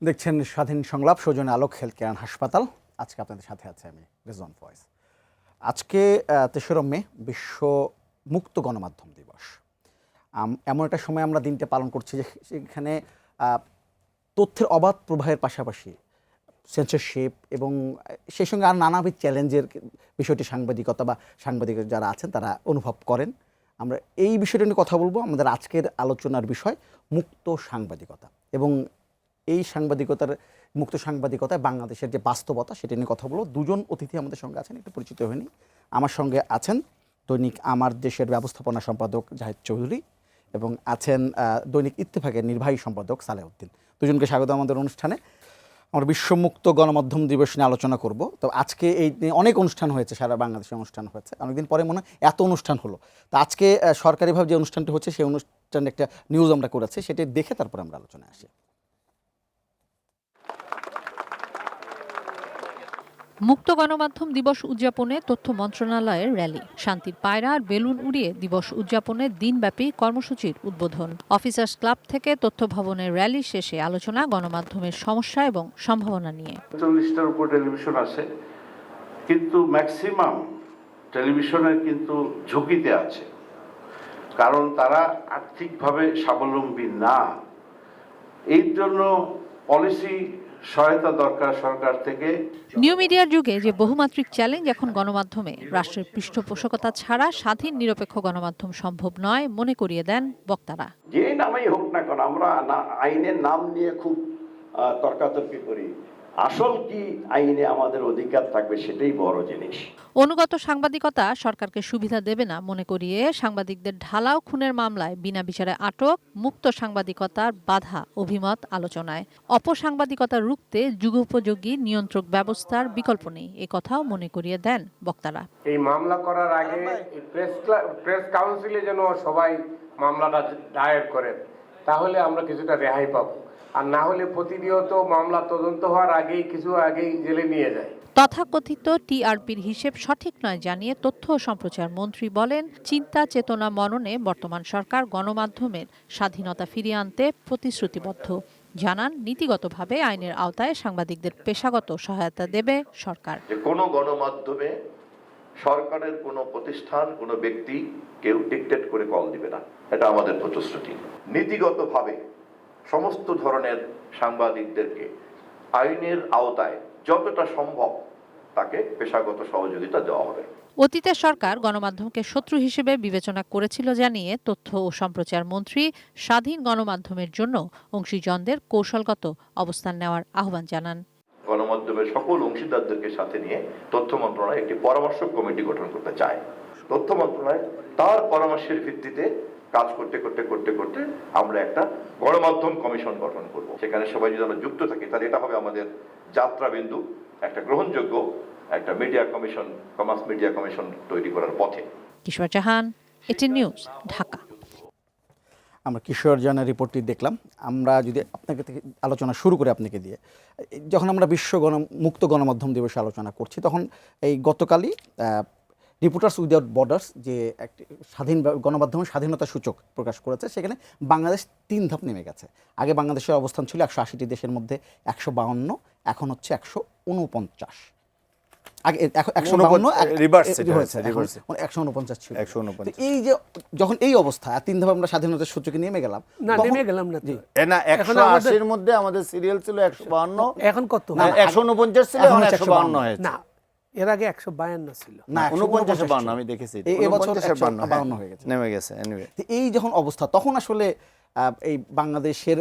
দেখছেন স্বাধীন সংলাপ, সৌজন্যে আলোক হেলথ কেয়ার হাসপাতাল। আজকে আপনাদের সাথে আছে আমি রেজওয়ান ফয়েজ। আজকে ৩রা মে বিশ্ব মুক্ত গণমাধ্যম দিবস। এমন একটা সময় আমরা দিনটা পালন করছি যে সেখানে তথ্যের অবাধ প্রবাহের পাশাপাশি সেন্সরশিপ এবং সেই সঙ্গে আর নানাবিধ চ্যালেঞ্জের বিষয়টি সাংবাদিকতা বা সাংবাদিক যারা আছেন তারা অনুভব করেন। আমরা এই বিষয়টা নিয়ে কথা বলবো। আমাদের আজকের আলোচনার বিষয় মুক্ত সাংবাদিকতা এবং এই মুক্ত সাংবাদিকতায় বাংলাদেশের যে বাস্তবতা সেটা নিয়ে কথা বলবো। দুজন অতিথি আমাদের সঙ্গে আছেন, একটু পরিচিত হয়নি। আমার সঙ্গে আছেন দৈনিক আমার দেশের ব্যবস্থাপনা সম্পাদক জাহিদ চৌধুরী এবং আছেন দৈনিক ইত্তেফাকের নির্বাহী সম্পাদক সালেহউদ্দিন। দুজনকে স্বাগত আমাদের অনুষ্ঠানে। আমরা বিশ্বমুক্ত গণমাধ্যম দিবস নিয়ে আলোচনা করব। তো আজকে এই অনেক অনুষ্ঠান হয়েছে, সারা বাংলাদেশে অনুষ্ঠান হয়েছে, অনেকদিন পরে মনে হয় এত অনুষ্ঠান হলো। তো আজকে সরকারিভাবে যে অনুষ্ঠানটি হচ্ছে সেই অনুষ্ঠানের একটা নিউজ আমরা করেছি, সেটা দেখে তারপরে আমরা আলোচনায় আসি। মুক্ত গণমাধ্যম দিবস উদযাপনে তথ্য মন্ত্রণালয়ের র্যালি, শান্তির পায়রা আর বেলুন উড়িয়ে দিবস উদযাপনে দিনব্যাপী কর্মসূচির উদ্বোধন। অফিসার্স ক্লাব থেকে তথ্য ভবনের র্যালি শেষে আলোচনা গণমাধ্যমের সমস্যা এবং সম্ভাবনা নিয়ে। 40টার উপর টেলিভিশন আছে, কিন্তু ম্যাক্সিমাম টেলিভিশনের কিন্তু ঝুঁকিতে আছে, কারণ তারা আর্থিকভাবে স্বাবলম্বী না। এই জন্য পলিসি সহায়তা দরকার সরকার থেকে। নিউ মিডিয়ার যুগে যে বহুমাত্রিক চ্যালেঞ্জ এখন গণমাধ্যমে, রাষ্ট্রের পৃষ্ঠপোষকতা ছাড়া স্বাধীন নিরপেক্ষ গণমাধ্যম সম্ভব নয় মনে করিয়ে দেন বক্তারা। যে নামেই হোক না কেন, আমরা আইনের নাম নিয়ে খুব তর্কাতর্কি করি, আসল কি আইনে আমাদের অধিকার থাকবে সেটাই বড় জিনিস। অনুগত সাংবাদিকতা সরকারকে সুবিধা দেবে না মনে করিয়ে সাংবাদিকদের ঢালাও খুনের মামলায় বিনা বিচারে আটক, মুক্ত সাংবাদিকতার বাধা অভিমত আলোচনায়। অপসাংবাদিকতা রুখতে যুগোপযোগী নিয়ন্ত্রক ব্যবস্থার বিকল্প নেই, এ কথাও মনে করিয়ে দেন বক্তারা। এই মামলা করার আগে প্রেস কাউন্সিলে যেন সবাই মামলাটা দায়ের করেন, তাহলে আমরা কিছুটা রেহাই পাবো। আর না হলে প্রতিনিয়ত মামলা তদন্ত হওয়ার আগেই জেলে নিয়ে যায়। তথাকথিত টিআরপির হিসেব সঠিক নয় জানিয়ে তথ্য ও সম্প্রচার মন্ত্রী বলেন, চিন্তা চেতনা মননে বর্তমান সরকার গণমাধ্যমের স্বাধীনতা ফিরিয়ে আনতে প্রতিশ্রুতিবদ্ধ। জানান, নীতিগতভাবে আইনের আওতায় সাংবাদিকদের পেশাগত সহায়তা দেবে সরকার। যে কোনো গণমাধ্যমে সরকারের কোনো প্রতিষ্ঠান, কোনো ব্যক্তি কেউ ডিকটেট করে কল দিবে না, এটা আমাদের প্রতিশ্রুতি। নীতিগতভাবে সমস্ত ধরনের সাংবাদিকদেরকে আইনের আওতায় যতটা সম্ভব তাকে পেশাগত সহযোগিতা দেওয়া হবে। অতীতে সরকার গণমাধ্যমকে শত্রু হিসেবে বিবেচনা করেছিল জানিয়ে তথ্য ও সম্প্রচার মন্ত্রী স্বাধীন গণমাধ্যমের জন্য অংশীজনদের কৌশলগত অবস্থান নেওয়ার আহ্বান জানান। গণমাধ্যমের সকল অংশীদারদেরকে সাথে নিয়ে তথ্য মন্ত্রণালয় একটি পরামর্শ কমিটি গঠন করতে চায়। তথ্য মন্ত্রণালয় তার পরামর্শের ভিত্তিতে কাজ করতে করতে করতে করতে আমরা একটা গণমাধ্যম কমিশন গঠন করব। সেখানে সবাই যদি আমরা যুক্ত থাকি তাহলে এটা হবে আমাদের যাত্রাবিন্দু, একটা গ্রহণযোগ্য একটা media commission, commerce media commission তৈরি করার পথে। কিশোর জাহান, এটিএন নিউজ, ঢাকা। আমরা কিশোর জাহানের রিপোর্টটি দেখলাম। আমরা যদি আপনাকে আলোচনা শুরু করে আপনাকে দিয়ে, যখন আমরা মুক্ত গণমাধ্যম দিবসে আলোচনা করছি, তখন এই গতকালই রিপোর্টার্স উইদাউট বর্ডার্স যে একটি স্বাধীন গণমাধ্যমের স্বাধীনতা সূচক প্রকাশ করেছে, সেখানে বাংলাদেশ 3 ধাপ নেমে গেছে। আগে বাংলাদেশের অবস্থান ছিল 180টি দেশের মধ্যে 152, এখন হচ্ছে 149। আগে 149 ছিল। এই যে যখন এই অবস্থা 3 ধাপ আমরা স্বাধীনতার সূচকে নেমে গেলাম না 180 মধ্যে আমাদের সিরিয়াল ছিল 152, এখন কত? 149 ছিল, এখন 152 হয়েছে। না, এর আগে 152 ছিল। না 49-52 আমি দেখেছি, এই বছর 152 হয়ে গেছে, নেমে গেছে। এনিওয়ে, এই যখন অবস্থা, তখন আসলে এই বাংলাদেশের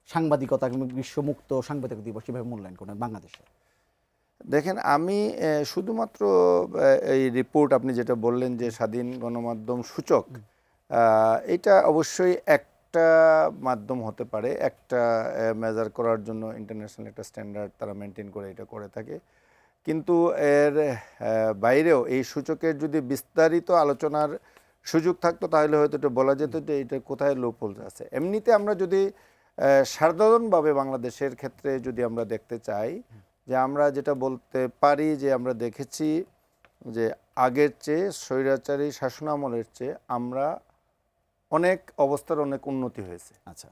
সাংবাদিকতা এবং বিশ্বমুক্ত সাংবাদিক দিবস কিভাবে মূল্যায়ন করেন বাংলাদেশে? দেখেন, আমি শুধুমাত্র এই রিপোর্ট আপনি যেটা বললেন যে স্বাধীন গণমাধ্যম সূচক, এটা অবশ্যই একটা মাধ্যম হতে পারে, একটা মেজার করার জন্য ইন্টারন্যাশনাল একটা স্ট্যান্ডার্ড তারা মেনটেন করে এটা করে থাকে। কিন্তু এর বাইরেও এই সূচকের যদি বিস্তারিত আলোচনার সুযোগ থাকতো তাহলে হয়তো এটা বলা যেত যে এটা কোথায় লোপহোল আছে। এমনিতে আমরা যদি সাধারণভাবে বাংলাদেশের ক্ষেত্রে যদি আমরা দেখতে চাই, যে আমরা যেটা বলতে পারি যে আমরা দেখেছি যে আগের চেয়ে স্বৈরাচারী শাসনামলের চেয়ে আমরা অনেক অবস্থার অনেক উন্নতি হয়েছে। আচ্ছা,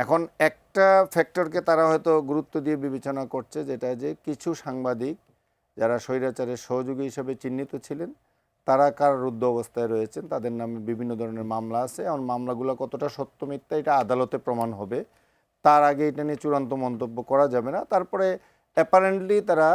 এখন একটা ফ্যাক্টরকে তারা হয়তো গুরুত্ব দিয়ে বিবেচনা করছে, যেটা যে কিছু সাংবাদিক যারা স্বৈরাচারের সহযোগী হিসেবে চিহ্নিত ছিলেন তারা কারারুদ্ধ অবস্থায় রয়েছেন, তাদের নামে বিভিন্ন ধরনের মামলা আছে। এখন মামলাগুলো কতটা সত্য মিথ্যা এটা আদালতে প্রমাণ হবে, তার আগে এটা নিয়ে চূড়ান্ত মন্তব্য করা যাবে না। তারপরে অ্যাপারেন্টলি তারা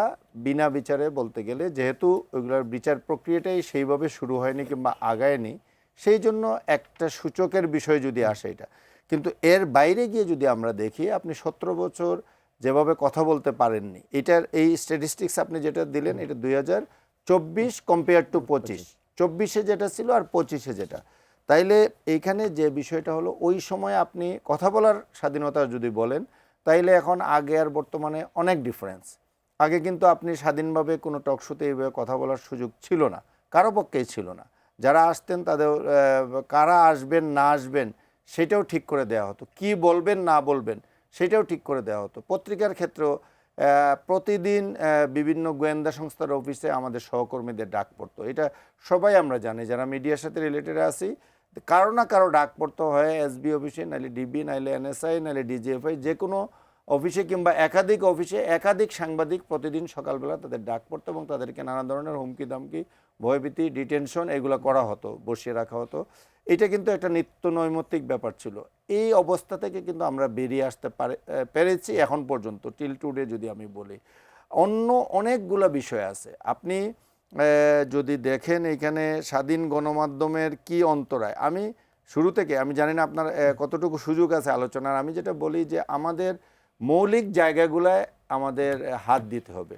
বিনা বিচারে বলতে গেলে, যেহেতু ওইগুলোর বিচার প্রক্রিয়াটাই সেইভাবে শুরু হয়নি কিংবা আগায়নি, সেই জন্য একটা সূচকের বিষয় যদি আসে এটা। কিন্তু এর বাইরে গিয়ে যদি আমরা দেখি, আপনি 17 বছর যেভাবে কথা বলতে পারেননি, এটার এই স্ট্যাটিস্টিক্স আপনি যেটা দিলেন এটা 2024 কম্পেয়ার টু 25, যেটা ছিল আর 25-এ যেটা, তাইলে এইখানে যে বিষয়টা হলো ওই সময় আপনি কথা বলার স্বাধীনতা যদি বলেন, তাইলে এখন আগে আর বর্তমানে অনেক ডিফারেন্স। আগে কিন্তু আপনি স্বাধীনভাবে কোনো টকশোতে এইভাবে কথা বলার সুযোগ ছিল না, কারো পক্ষেই ছিল না। যারা আসতেন তাদের কারা আসবেন না আসবেন সেটাও ঠিক করে দেওয়া হতো, কি বলবেন না বলবেন সেটাও ঠিক করে দেওয়া হতো। পত্রিকার ক্ষেত্রেও প্রতিদিন বিভিন্ন গোয়েন্দা সংস্থার অফিসে আমাদের সহকর্মীদের ডাক পড়তো, এটা সবাই আমরা জানি যারা মিডিয়ার সাথে রিলেটেড আছি। কারো না কারো ডাক পড়তো, হয় এসবি অফিসে, নাইলে ডিবি, নাইলে এনএসআই, নাইলে ডিজিএফআই, যে কোনো অফিসে কিংবা একাধিক অফিসে একাধিক সাংবাদিক প্রতিদিন সকালবেলা তাদের ডাক পড়তো এবং তাদেরকে নানা ধরনের হুমকি দামকি, ভয়ভীতি, ডিটেনশন এগুলো করা হতো, বসিয়ে রাখা হতো। এটা কিন্তু একটা নিত্য নৈমিত্তিক ব্যাপার ছিল। এই অবস্থা থেকে কিন্তু আমরা বেরিয়ে আসতে পেরেছি এখন পর্যন্ত, টিল টুডে যদি আমি বলি। অন্য অনেকগুলো বিষয় আছে, আপনি যদি দেখেন এইখানে স্বাধীন গণমাধ্যমের কি অন্তরায়। আমি শুরু থেকে, আমি জানি না আপনার কতটুকু সুযোগ আছে আলোচনার, আমি যেটা বলি যে আমাদের মৌলিক জায়গাগুলায় আমাদের হাত দিতে হবে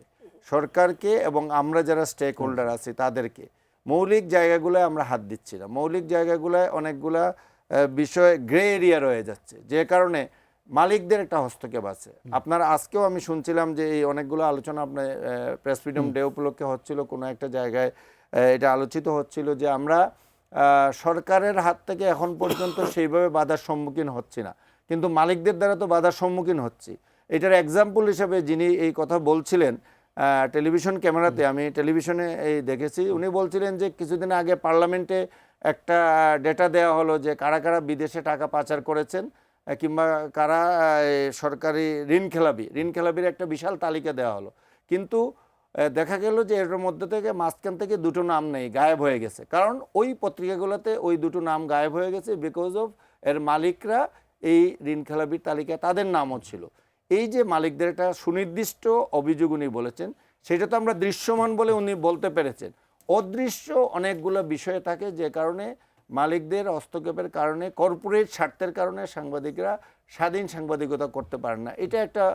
সরকারকে, এবং আমরা যারা স্টেক হোল্ডার আছি তাদেরকে। মৌলিক জায়গাগুলোয় আমরা হাত দিচ্ছি না, মৌলিক জায়গাগুলোয় অনেকগুলা বিষয় গ্রে এরিয়া রয়ে যাচ্ছে, যে কারণে মালিকদের একটা হস্তক্ষেপ আছে। আপনার আজকেও আমি শুনছিলাম যে এই অনেকগুলো আলোচনা আপনার প্রেস ফ্রিডম ডে উপলক্ষে হচ্ছিল, কোনো একটা জায়গায় এটা আলোচিত হচ্ছিল যে আমরা সরকারের হাত থেকে এখন পর্যন্ত সেইভাবে বাধার সম্মুখীন হচ্ছি না, কিন্তু মালিকদের দ্বারা তো বাধার সম্মুখীন হচ্ছি। এটার এক্সাম্পল হিসেবে যিনি এই কথা বলছিলেন টেলিভিশন ক্যামেরাতে, আমি টেলিভিশনে এই দেখেছি, উনি বলছিলেন যে কিছুদিন আগে পার্লামেন্টে একটা ডেটা দেওয়া হলো যে কারা কারা বিদেশে টাকা পাচার করেছেন কিংবা কারা সরকারি ঋণ খেলাপির একটা বিশাল তালিকা দেওয়া হলো। কিন্তু দেখা গেল যে এর মধ্যে থেকে মাঝখান থেকে দুটো নাম নেই, গায়েব হয়ে গেছে। কারণ ওই পত্রিকাগুলোতে ওই দুটো নাম গায়েব হয়ে গেছে, বিকজ অফ এর মালিকরা এই ঋণ খেলাপির তালিকায় তাদের নামও ছিল। এই যে মালিকদের একটা সুনির্দিষ্ট অভিযোগ উনি বলেছেন, সেটা তো আমরা দৃশ্যমান বলে উনি বলতে পেরেছেন। অদৃশ্য অনেকগুলো বিষয় থাকে, যে কারণে মালিকদের হস্তক্ষেপের কারণে, কর্পোরেট স্বার্থের কারণে সাংবাদিকরা স্বাধীন সাংবাদিকতা করতে পারেন না। এটা একটা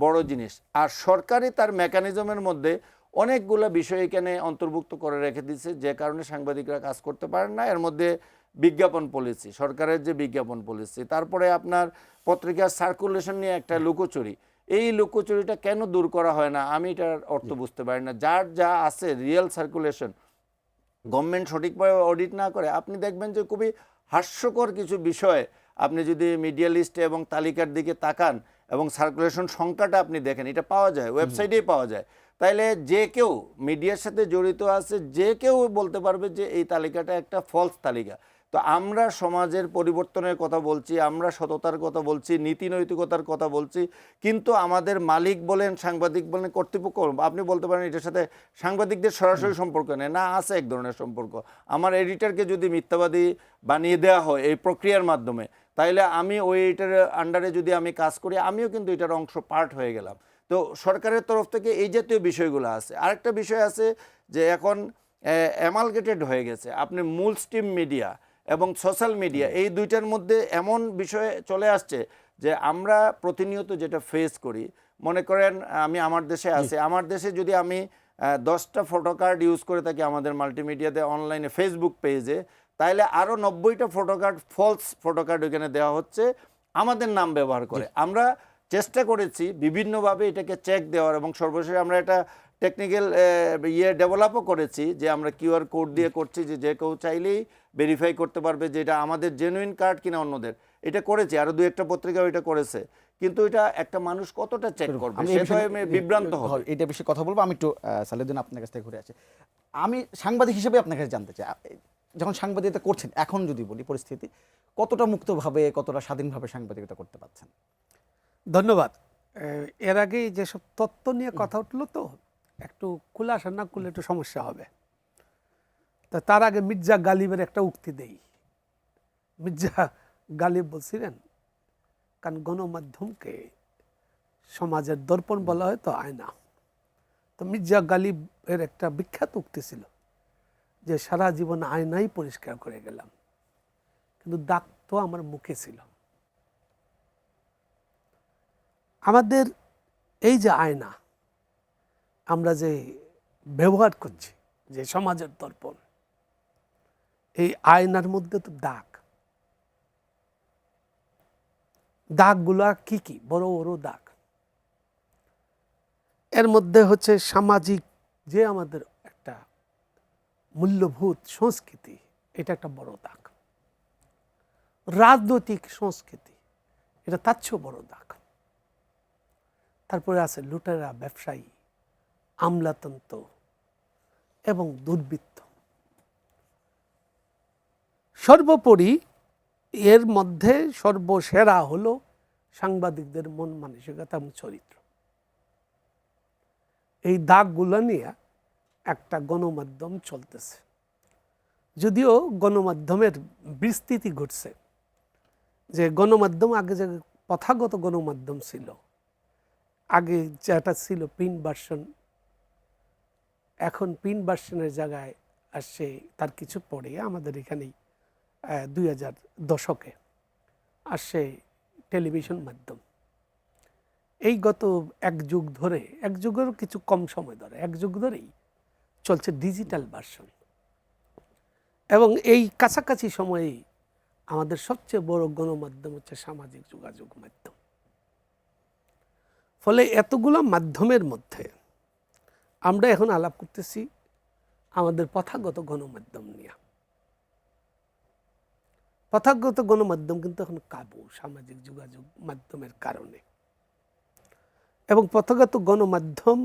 বড় জিনিস। আর সরকারি তার মেকানিজমের মধ্যে অনেকগুলো বিষয় এখানে অন্তর্ভুক্ত করে রেখে দিচ্ছে, যে কারণে সাংবাদিকরা কাজ করতে পারেন না। এর মধ্যে বিজ্ঞাপন পলিসি, সরকারের যে বিজ্ঞাপন পলিসি, তারপরে আপনার পত্রিকার সার্কুলেশন নিয়ে একটা লুকোচুরি, এই লুকোচুরিটা কেন দূর করা হয় না আমি এটার অর্থ বুঝতে পারি না। যার যা আছে রিয়েল সার্কুলেশন গভর্নমেন্ট সঠিকভাবে অডিট না করে, আপনি দেখবেন যে খুবই হাস্যকর কিছু বিষয় আপনি যদি মিডিয়া লিস্টে এবং তালিকার দিকে তাকান এবং সার্কুলেশন সংখ্যাটা আপনি দেখেন, এটা পাওয়া যায়, ওয়েবসাইটেই পাওয়া যায়। তাইলে যে কেউ মিডিয়ার সাথে জড়িত আছে, যে কেউ বলতে পারবে যে এই তালিকাটা একটা ফলস তালিকা। তো আমরা সমাজের পরিবর্তনের কথা বলছি, আমরা সততার কথা বলছি, নীতি নৈতিকতার কথা বলছি, কিন্তু আমাদের মালিক বলেন, সাংবাদিক বলেন, কর্তৃপক্ষ, আপনি বলতে পারেন এটার সাথে সাংবাদিকদের সরাসরি সম্পর্ক নেই, না আছে এক ধরনের সম্পর্ক। আমার এডিটরকে যদি মিথ্যাবাদী বানিয়ে দেওয়া হয় এই প্রক্রিয়ার মাধ্যমে, তাইলে আমি ওই এটার আন্ডারে যদি আমি কাজ করি, আমিও কিন্তু এটার অংশ পার্ট হয়ে গেলাম। তো সরকারের তরফ থেকে এই জাতীয় বিষয়গুলো আছে। আরেকটা বিষয় আছে যে এখন অ্যামালগেটেড হয়ে গেছে, আপনি মূল স্ট্রিম মিডিয়া এবং সোশ্যাল মিডিয়া, এই দুইটার মধ্যে এমন বিষয় চলে আসছে যে আমরা প্রতিনিয়ত যেটা ফেস করি, মনে করেন আমি আমার দেশে আছি, আমার দেশে যদি আমি 10টা ফটোকার্ড ইউজ করে থাকি আমাদের মাল্টিমিডিয়াতে, অনলাইনে ফেসবুক পেজে, তাইলে আরও 90টা ফটোকার্ড ফলস ফটোকার্ড ওইখানে দেওয়া হচ্ছে আমাদের নাম ব্যবহার করে। আমরা চেষ্টা করেছি বিভিন্নভাবে এটাকে চেক দেওয়ার, এবং সর্বশেষ আমরা একটা টেকনিক্যাল ডেভেলপও করেছি যে আমরা কিউআর কোড দিয়ে করছি, যে কেউ চাইলেই ভেরিফাই করতে পারবে যে এটা আমাদের জেনুইন কার্ড কিনা অন্যদের। এটা করেছি, আরও 2-1টা পত্রিকাও এটা করেছে, কিন্তু এটা একটা মানুষ কতটা চেক করবে, সেটা বিভ্রান্ত হবে। এটা বিষয়ে কথা বলবো। আমি একটু সালেউদ্দিন আপনার কাছ থেকে ঘুরে আসি। আমি সাংবাদিক হিসেবে আপনার কাছে জানতে চাই, যখন সাংবাদিকতা করছেন, এখন যদি বলি পরিস্থিতি, কতটা মুক্তভাবে কতটা স্বাধীনভাবে সাংবাদিকতা করতে পারছেন? ধন্যবাদ। এর আগে যেসব তত্ত্ব নিয়ে কথা উঠলো, তো একটু খুলাসা না করলে একটু সমস্যা হবে। তো তার আগে মির্জা গালিবের একটা উক্তি দেই। মির্জা গালিব বলছিলেন, কারণ গণমাধ্যমকে সমাজের দর্পণ বলা হয় তো আয়না। তো মির্জা গালিবের একটা বিখ্যাত উক্তি ছিল যে সারা জীবন আয়নাই পরিষ্কার করে গেলাম, কিন্তু দাগ তো আমার মুখে ছিল। আমাদের এই যে আয়না আমরা যে ব্যবহার করছি, যে সমাজের দর্পণ, এই আয়নার মধ্যে তো দাগ। দাগগুলা কি কি? বড় বড় দাগ। এর মধ্যে হচ্ছে সামাজিক যে আমাদের একটা মূল্যভূত সংস্কৃতি, এটা একটা বড় দাগ। রাজনৈতিক সংস্কৃতি, এটা তার চেয়েও বড় দাগ। তারপরে আছে লুটেরা, ব্যবসায়ী, আমলাতন্ত্র এবং দুর্বৃত্ত। সর্বোপরি এর মধ্যে সর্বসেরা হলো সাংবাদিকদের মন মানসিকতা এবং চরিত্র। এই দাগগুলো নিয়ে একটা গণমাধ্যম চলতেছে। যদিও গণমাধ্যমের বিস্তৃতি ঘটছে, যে গণমাধ্যম আগে যে প্রথাগত গণমাধ্যম ছিল, আগে যেটা ছিল প্রিন্ট ভার্সন, এখন প্রিন্ট ভার্সনের জায়গায় আসছে তার কিছু পরে আমাদের এখানেই 2000 দশকে আসছে টেলিভিশন মাধ্যম। এই গত এক যুগ ধরে, এক যুগেরও কিছু কম সময় ধরে, এক যুগ ধরেই চলছে ডিজিটাল ভার্সন। এবং এই কাছাকাছি সময়েই আমাদের সবচেয়ে বড় গণমাধ্যম হচ্ছে সামাজিক যোগাযোগ মাধ্যম। ফলে এতগুলো মাধ্যমের মধ্যে আমরা এখন আলাপ করতেছি আমাদের প্রথাগত গণমাধ্যম নিয়ে। প্রথাগত গণমাধ্যম কিন্তু এখন কাবু সামাজিক যোগাযোগ মাধ্যমের কারণে। এবং প্রথাগত গণমাধ্যম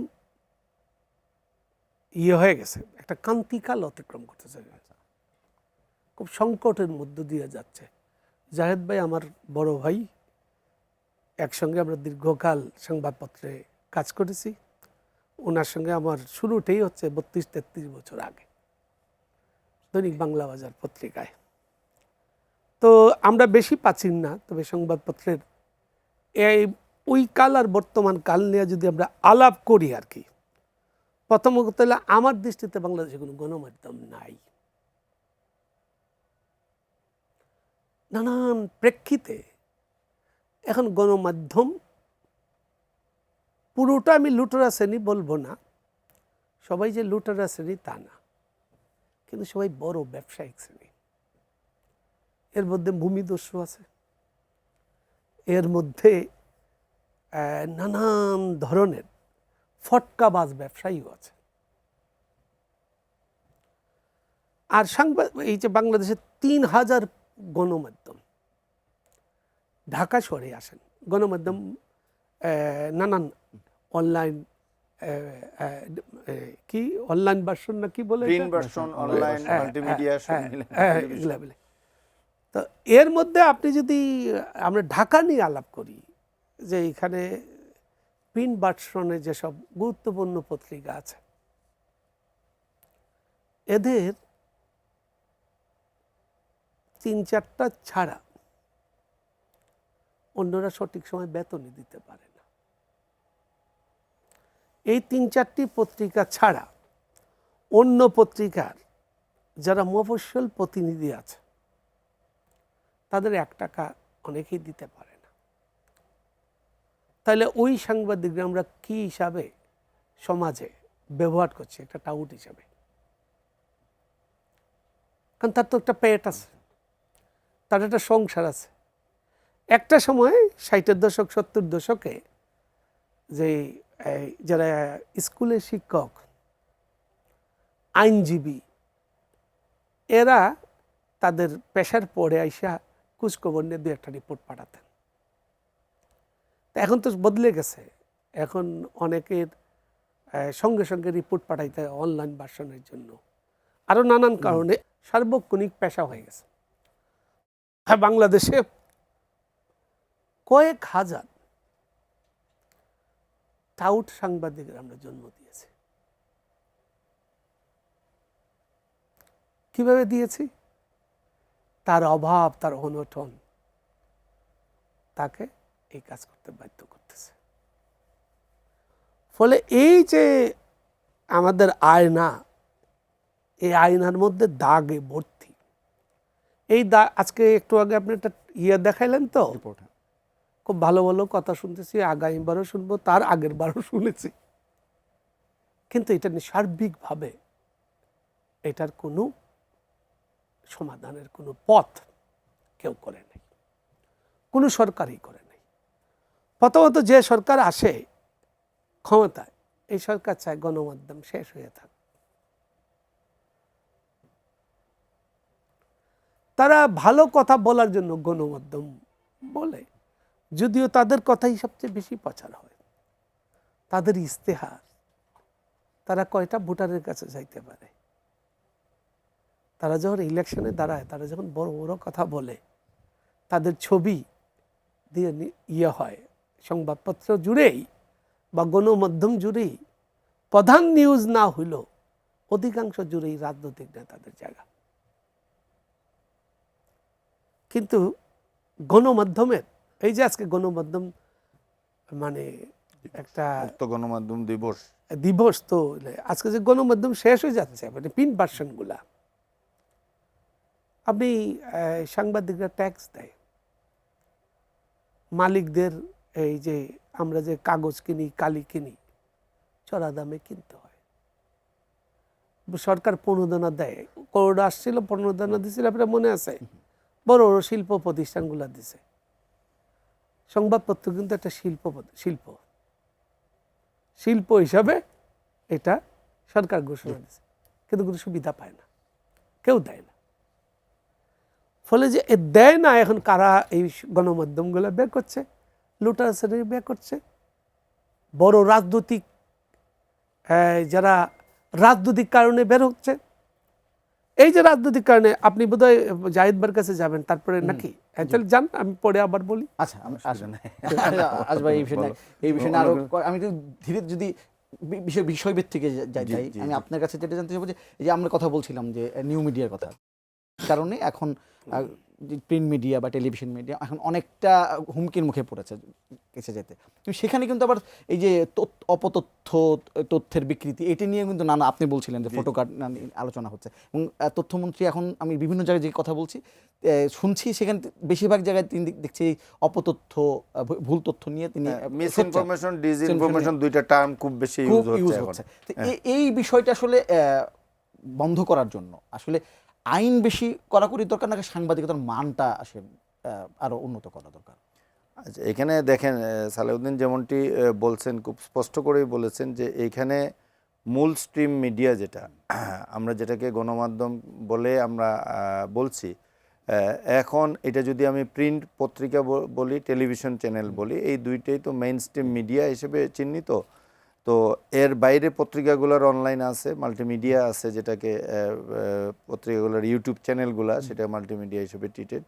হয়ে গেছে, একটা ক্রান্তিকাল অতিক্রম করতেছে, খুব সংকটের মধ্য দিয়ে যাচ্ছে। জাহেদ ভাই আমার বড় ভাই, একসঙ্গে আমরা দীর্ঘকাল সংবাদপত্রে কাজ করেছি। ওনার সঙ্গে আমার শুরুটাই হচ্ছে 32-33 বছর আগে দৈনিক বাংলা বাজার পত্রিকায়। তো আমরা বেশি প্রাচীন না, তবে সংবাদপত্রের এই ওই কাল আর বর্তমান কাল নিয়ে যদি আমরা আলাপ করি আর কি, প্রথমত হলে আমার দৃষ্টিতে বাংলাদেশে কোনো গণমাধ্যম নাই। নানান প্রেক্ষিতে এখন গণমাধ্যম পুরোটা আমি লুটেরা শ্রেণী বলবো না, সবাই যে লুটেরা শ্রেণী তা না, কিন্তু সবাই বড় ব্যবসায়িক শ্রেণী। এর মধ্যে ভূমিদস্যু আছে, এর মধ্যে নানান ধরনের ফটকাবাজ ব্যবসায়ীও আছে। আর এই যে বাংলাদেশে 3000 গণমাধ্যম, ঢাকা শহরে আসেন গণমাধ্যম, নানান অনলাইন কি অনলাইন ভার্সন না কি বলে, প্রিন্ট ভার্সন, অনলাইন, মাল্টিমিডিয়া, এগুলা বলে। তো এর মধ্যে আপনি যদি আমরা ঢাকা নিয়ে আলাপ করি, যে এখানে প্রিন্ট ভার্সনে যেসব গুরুত্বপূর্ণ পত্রিকা আছে, এদের 3-4টা ছাড়া অন্যরা সঠিক সময় বেতনই দিতে পারে না। এই 3-4টি পত্রিকা ছাড়া অন্য পত্রিকার যারা মফস্বল প্রতিনিধি আছে, তাদের 1 টাকা অনেকেই দিতে পারে না। তাহলে ওই সাংবাদিকরা আমরা কি হিসাবে সমাজে ব্যবহার করছি? একটা টাউট হিসাবে। কারণ তার তো একটা পেট আছে, তার একটা সংসার আছে। একটা সময় 60-এর দশক 70-এর দশকে যে যারা স্কুলের শিক্ষক, আইনজীবী, এরা তাদের পেশার পরে আইসা খোঁজখবর নিয়ে 2-1টা রিপোর্ট পাঠাতেন। এখন তো বদলে গেছে, এখন অনেকের সঙ্গে সঙ্গে রিপোর্ট পাঠাইতে হয় অনলাইন ভার্সনের জন্য, আরও নানান কারণে। সার্বক্ষণিক পেশা হয়ে গেছে। আর বাংলাদেশে কয়েক হাজার টাউট সাংবাদিকের আমরা জন্ম দিয়েছি। কিভাবে দিয়েছি? তার অভাব, তার অনটন তাকে এই কাজ করতে বাধ্য করতেছে। ফলে এই যে আমাদের আয়না, এই আয়নার মধ্যে দাগে ভর্তি। এই দাগ, আজকে একটু আগে আপনি একটা দেখাইলেন তো, খুব ভালো ভালো কথা শুনতেছি, আগামীবারও শুনবো, তার আগের বারও শুনেছি, কিন্তু এটা নিয়ে সার্বিকভাবে এটার কোনো সমাধানের কোনো পথ কেউ করে নাই, কোনো সরকারই করে নাই। প্রথমত যে সরকার আসে ক্ষমতায়, এই সরকার চায় গণমাধ্যম শেষ হয়ে থাকে। তারা ভালো কথা বলার জন্য গণমাধ্যম বলে, যদিও তাদের কথাই সবচেয়ে বেশি প্রচার হয়। তাদের ইস্তেহার, তারা কয়টা ভোটারের কাছে যাইতে পারে, তারা যখন ইলেকশনে দাঁড়ায়, তারা যখন বড় বড় কথা বলে, তাদের ছবি দিয়ে হয় সংবাদপত্র জুড়েই বা গণমাধ্যম জুড়েই, প্রধান নিউজ না হইল অধিকাংশ জুড়েই রাজনৈতিক নেতাদের জায়গা। কিন্তু গণমাধ্যমের এই যে আজকে গণমাধ্যম মানে একটা গণমাধ্যম দিবস, তো আজকে যে গণমাধ্যম শেষ হয়ে যাচ্ছে, মানে প্রিন্ট ভার্সনগুলা, আপনি সাংবাদিকরা ট্যাক্স দেয় মালিকদের, এই যে আমরা যে কাগজ কিনি, কালি কিনি, চড়া দামে কিনতে হয়। সরকার প্রণোদনা দেয়, করোনা আসছিল, প্রণোদনা দিছিল, আপনার মনে আছে? বড় বড় শিল্প প্রতিষ্ঠানগুলো দিছে। সংবাদপত্র কিন্তু একটা শিল্প হিসাবে এটা সরকার ঘোষণা দিচ্ছে, কিন্তু কোনো সুবিধা পায় না, কেউ দেয় না। ফলে যে দেয় না, এখন কারা এই গণমাধ্যমগুলো বের করছে? লুটার শ্রেণী বের করছে, বড় রাজনৈতিক, যারা রাজনৈতিক কারণে বের হচ্ছে। এই যে রাজনৈতিক কারণে, আপনি বোধহয় জাহিদ ভাইয়ের কাছে যাবেন, তারপরে নাকি যান, আমি পরে আবার বলি। আচ্ছা, আজ ভাই এই বিষয়ে আরো আমি ধীরে যদি বিষয়ভিত্তিক যাই, আমি আপনার কাছে যেটা জানতে চাইবো, যে এই যে আমরা কথা বলছিলাম যে নিউ মিডিয়ার কথা, কারণে এখন প্রিন্ট মিডিয়া বা টেলিভিশন মিডিয়া এখন অনেকটা হুমকির মুখে পড়েছে কেসে যেতে। কিন্তু সেখানে কিন্তু আবার এই যে তথ্যের বিকৃতি, এটি নিয়ে কিন্তু নানা, আপনি বলছিলেন যে ফটো কার্ড আলোচনা হচ্ছে, এবং তথ্যমন্ত্রী, এখন আমি বিভিন্ন জায়গায় যে কথা বলছি শুনছি, সেখানে বেশিরভাগ জায়গায় তিনি দেখছি অপতথ্য, ভুল তথ্য নিয়ে তিনি মিস ইনফরমেশন, ডিসইনফরমেশন, দুইটা টার্ম খুব বেশি ইউজ হচ্ছে। এই বিষয়টা আসলে বন্ধ করার জন্য আসলে আইন বেশি কড়াকড়ি দরকার, নাকি সাংবাদিকতার মানটা আসলে আরো উন্নত করা দরকার? আচ্ছা, এখানে দেখেন সালেউদ্দিন যেমনটি বলছেন, খুব স্পষ্ট করেই বলেছেন যে এইখানে মূল স্ট্রিম মিডিয়া, যেটা আমরা যেটাকে গণমাধ্যম বলে আমরা বলছি, এখন এটা যদি আমি প্রিন্ট পত্রিকা বলি, টেলিভিশন চ্যানেল বলি, এই দুইটাই তো মেইন স্ট্রিম মিডিয়া হিসেবে চিহ্নিত। তো এর বাইরে পত্রিকাগুলোর অনলাইন আছে, মাল্টিমিডিয়া আছে, যেটাকে পত্রিকাগুলোর ইউটিউব চ্যানেলগুলো, সেটা মাল্টিমিডিয়া হিসেবে ট্রিটেড।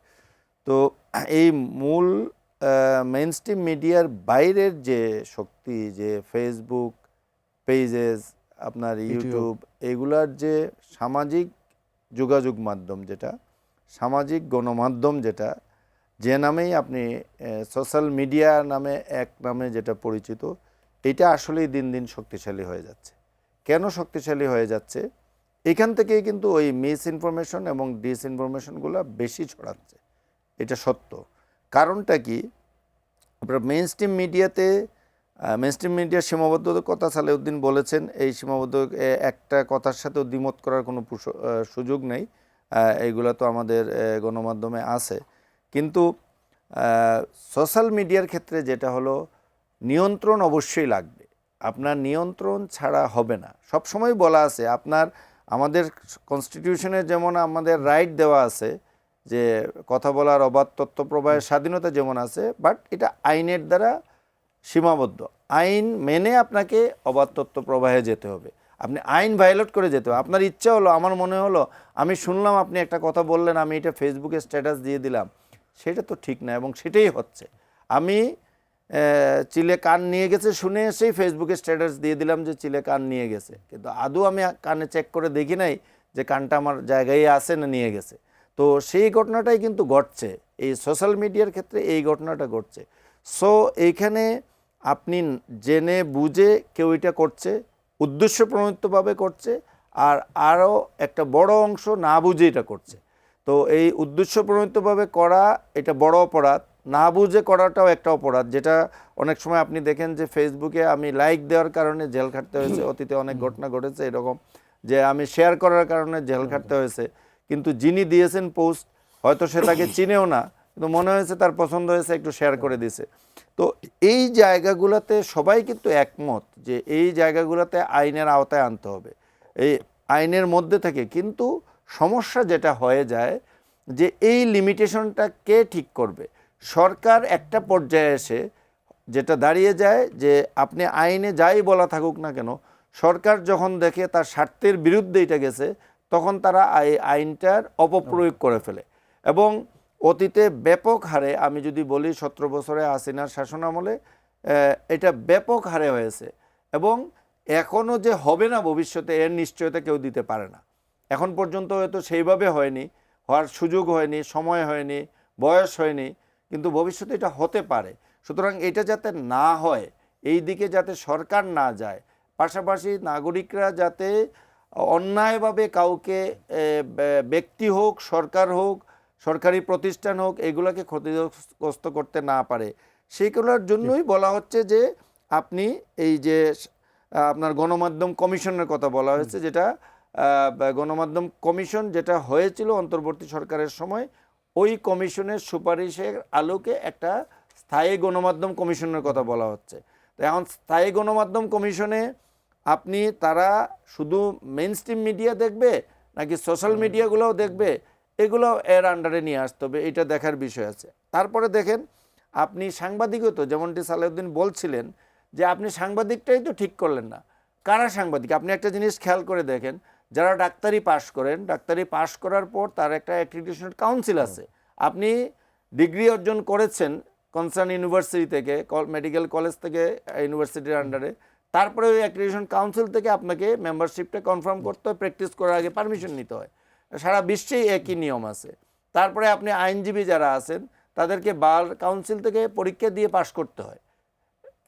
তো এই মূল মেইন স্ট্রিম মিডিয়ার বাইরের যে শক্তি, যে ফেসবুক পেজেস, আপনার ইউটিউব, এগুলার যে সামাজিক যোগাযোগ মাধ্যম, যেটা সামাজিক গণমাধ্যম, যেটা যে নামেই আপনি সোশ্যাল মিডিয়া নামে এক নামে যেটা পরিচিত, এটা আসলেই দিন দিন শক্তিশালী হয়ে যাচ্ছে। কেন শক্তিশালী হয়ে যাচ্ছে? এখান থেকেই কিন্তু ওই মিস ইনফরমেশন এবং ডিসইনফরমেশনগুলো বেশি ছড়াচ্ছে, এটা সত্য। কারণটা কি? আপনার মেইন স্ট্রিম মিডিয়ার সীমাবদ্ধতার কথা সালেউদ্দিন বলেছেন, এই সীমাবদ্ধ একটা কথার সাথেও দ্বিমত করার কোনো সুযোগ নেই, এইগুলো তো আমাদের গণমাধ্যমে আছে। কিন্তু সোশ্যাল মিডিয়ার ক্ষেত্রে যেটা হলো, নিয়ন্ত্রণ অবশ্যই লাগবে, আপনার নিয়ন্ত্রণ ছাড়া হবে না। সবসময় বলা আছে, আমাদের কনস্টিটিউশনে যেমন আমাদের রাইট দেওয়া আছে যে কথা বলার, অবাধ তথ্য প্রবাহের স্বাধীনতা যেমন আছে, বাট এটা আইনের দ্বারা সীমাবদ্ধ। আইন মেনে আপনাকে অবাধ তথ্য প্রবাহে যেতে হবে। আপনি আইন ভায়োলেট করে যেতে হবে। আপনার ইচ্ছা হলো, আমার মনে হলো, আমি শুনলাম আপনি একটা কথা বললেন, আমি এটা ফেসবুকে স্ট্যাটাস দিয়ে দিলাম, সেটা তো ঠিক না এবং সেটাই হচ্ছে। আমি চিলে কান নিয়ে গেছে শুনে এসেই ফেসবুকে স্ট্যাটাস দিয়ে দিলাম যে চিলে কান নিয়ে গেছে, কিন্তু আদৌ আমি কানে চেক করে দেখি নাই যে কানটা আমার জায়গায় আছে না নিয়ে গেছে। তো সেই ঘটনাটাই কিন্তু ঘটছে এই সোশ্যাল মিডিয়ার ক্ষেত্রে, এই ঘটনাটা ঘটছে। সো এইখানে আপনি জেনে বুঝে কেউ এটা করছে, উদ্দেশ্যপ্রণোদিতভাবে করছে, আর আরও একটা বড় অংশ না বুঝে এটা করছে। তো এই উদ্দেশ্যপ্রণোদিতভাবে করা এটা বড় অপরাধ, না বুঝে করাটাও একটা অপরাধ, যেটা অনেক সময় আপনি দেখেন যে ফেসবুকে আমি লাইক দেওয়ার কারণে জেল খাটতে হয়েছে। অতীতে অনেক ঘটনা ঘটেছে এরকম, যে আমি শেয়ার করার কারণে জেল খাটতে হয়েছে, কিন্তু যিনি দিয়েছেন পোস্ট হয়তো সে তাকে চিনেও না, কিন্তু মনে হয়েছে তার পছন্দ হয়েছে, একটু শেয়ার করে দিছে। তো এই জায়গাগুলোতে সবাই কিন্তু একমত যে এই জায়গাগুলোতে আইনের আওতায় আনতে হবে, এই আইনের মধ্যে থেকে। কিন্তু সমস্যা যেটা হয়ে যায় যে এই লিমিটেশনটা কে ঠিক করবে? সরকার একটা পর্যায়ে এসে যেটা দাঁড়িয়ে যায় যে আপনি আইনে যাই বলা থাকুক না কেন, সরকার যখন দেখে তার স্বার্থের বিরুদ্ধে এটা গেছে, তখন তারা এই আইনটার অপপ্রয়োগ করে ফেলে। এবং অতীতে ব্যাপক হারে, আমি যদি বলি 17 বছরে হাসিনার শাসনামলে এটা ব্যাপক হারে হয়েছে, এবং এখনও যে হবে না ভবিষ্যতে এর নিশ্চয়তা কেউ দিতে পারে না। এখন পর্যন্ত হয়তো সেইভাবে হয়নি, হওয়ার সুযোগ হয়নি, সময় হয়নি, বয়স হয়নি, কিন্তু ভবিষ্যতে এটা হতে পারে। সুতরাং এটা যাতে না হয়, এই দিকে যাতে সরকার না যায়, পাশাপাশি নাগরিকরা যাতে অন্যায়ভাবে কাউকে, ব্যক্তি হোক, সরকার হোক, সরকারি প্রতিষ্ঠান হোক, এগুলোকে ক্ষতিগ্রস্ত করতে না পারে, সেইগুলোর জন্যই বলা হচ্ছে যে আপনি এই যে আপনার গণমাধ্যম কমিশনের কথা বলা হয়েছে, যেটা গণমাধ্যম কমিশন যেটা হয়েছিল অন্তর্বর্তী সরকারের সময়, ওই কমিশনের সুপারিশের আলোকে একটা স্থায়ী গণমাধ্যম কমিশনের কথা বলা হচ্ছে। তো এখন স্থায়ী গণমাধ্যম কমিশনে আপনি তারা শুধু মেইন স্ট্রিম মিডিয়া দেখবে নাকি সোশ্যাল মিডিয়াগুলোও দেখবে, এগুলো এর আন্ডারে নিয়ে আসতে হবে, এটা দেখার বিষয় আছে। তারপরে দেখেন আপনি সাংবাদিকতা, যেমনটি সালেউদ্দিন বলছিলেন যে আপনি সাংবাদিকটাই তো ঠিক করলেন না, কারা সাংবাদিক? আপনি একটা জিনিস খেয়াল করে দেখেন, যারা ডাক্তারি পাশ করেন, ডাক্তারি পাশ করার পর তার একটা অ্যাক্রিডিটেশন কাউন্সিল আছে। আপনি ডিগ্রি অর্জন করেছেন কনসার্ন ইউনিভার্সিটি থেকে, মেডিকেল কলেজ থেকে, ইউনিভার্সিটির আন্ডারে, তারপরে ওই অ্যাক্রিডিটেশন কাউন্সিল থেকে আপনাকে মেম্বারশিপটা কনফার্ম করতে হয়, প্র্যাকটিস করার আগে পারমিশন নিতে হয়। সারা বিশ্বেই একই নিয়ম আছে। তারপরে আপনি আইনজীবী যারা আছেন তাদেরকে বার কাউন্সিল থেকে পরীক্ষা দিয়ে পাশ করতে হয়,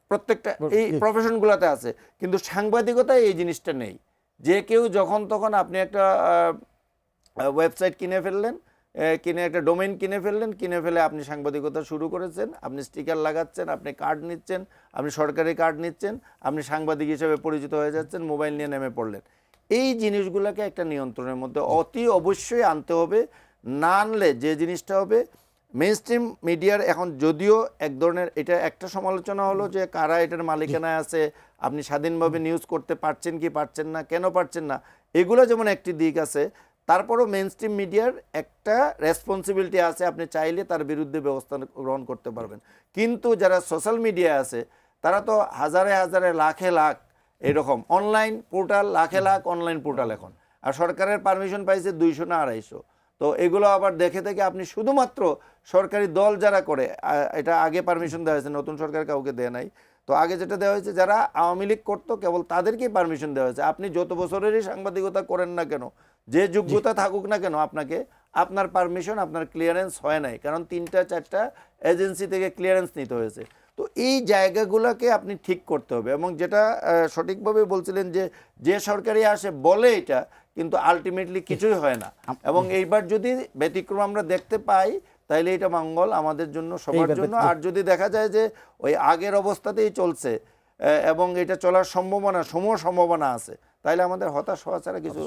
প্রত্যেকটা এই প্রফেশনগুলোতে আছে। কিন্তু সাংবাদিকতায় এই জিনিসটা নেই, যে কেউ যখন তখন আপনি একটা ওয়েবসাইট কিনে ফেললেন, কিনে একটা ডোমেইন কিনে ফেললেন, কিনে ফেলে আপনি সাংবাদিকতা শুরু করেছেন, আপনি স্টিকার লাগাচ্ছেন, আপনি কার্ড নিচ্ছেন, আপনি সরকারি কার্ড নিচ্ছেন, আপনি সাংবাদিক হিসেবে পরিচিত হয়ে যাচ্ছেন, মোবাইল নিয়ে নেমে পড়লেন। এই জিনিসগুলোকে একটা নিয়ন্ত্রণের মধ্যে অতি অবশ্যই আনতে হবে, না আনলে যে জিনিসটা হবে, মেইন স্ট্রিম মিডিয়ার এখন যদিও এক ধরনের, এটা একটা সমালোচনা হলো যে কারা এটার মালিকানায় আছে, আপনি স্বাধীনভাবে নিউজ করতে পারছেন কি পারছেন না, কেন পারছেন না, এগুলো যেমন একটি দিক আছে, তারপরও মেইন স্ট্রিম মিডিয়ার একটা রেসপন্সিবিলিটি আছে, আপনি চাইলে তার বিরুদ্ধে ব্যবস্থা গ্রহণ করতে পারবেন। কিন্তু যারা সোশ্যাল মিডিয়া আছে তারা তো হাজারে হাজারে লাখে লাখ এরকম অনলাইন পোর্টাল, লাখে লাখ অনলাইন পোর্টাল এখন, আর সরকারের পারমিশন পাইছে 200 না 250। তো এগুলো আবার দেখে থেকে আপনি শুধুমাত্র সরকারি দল যারা করে, এটা আগে পারমিশন দেওয়া হয়েছে, নতুন সরকার কাউকে দেয় নাই। তো আগে যেটা দেওয়া হয়েছে যারা আওয়ামী লীগ করতো কেবল তাদেরকেই পারমিশন দেওয়া হয়েছে। আপনি যত বছরেরই সাংবাদিকতা করেন না কেন, যে যোগ্যতা থাকুক না কেন, আপনাকে আপনার পারমিশন, আপনার ক্লিয়ারেন্স হয় নাই, কারণ 3-4টা এজেন্সি থেকে ক্লিয়ারেন্স নিতে হয়েছে। তো এই জায়গাগুলোকে আপনি ঠিক করতে হবে। এবং যেটা সঠিকভাবে বলছিলেন যে সরকারি আসে বলে এটা, কিন্তু আলটিমেটলি কিছুই হয় না। এবং এইবার যদি ব্যতিক্রম আমরা দেখতে পাই তাইলে এটা মঙ্গল আমাদের জন্য, সবার জন্য। আর যদি দেখা যায় যে ওই আগের অবস্থাতেই চলছে এবং এটা চলার সম্ভাবনা আছে, তাইলে আমাদের হতাশ হওয়া ছাড়া কিছু।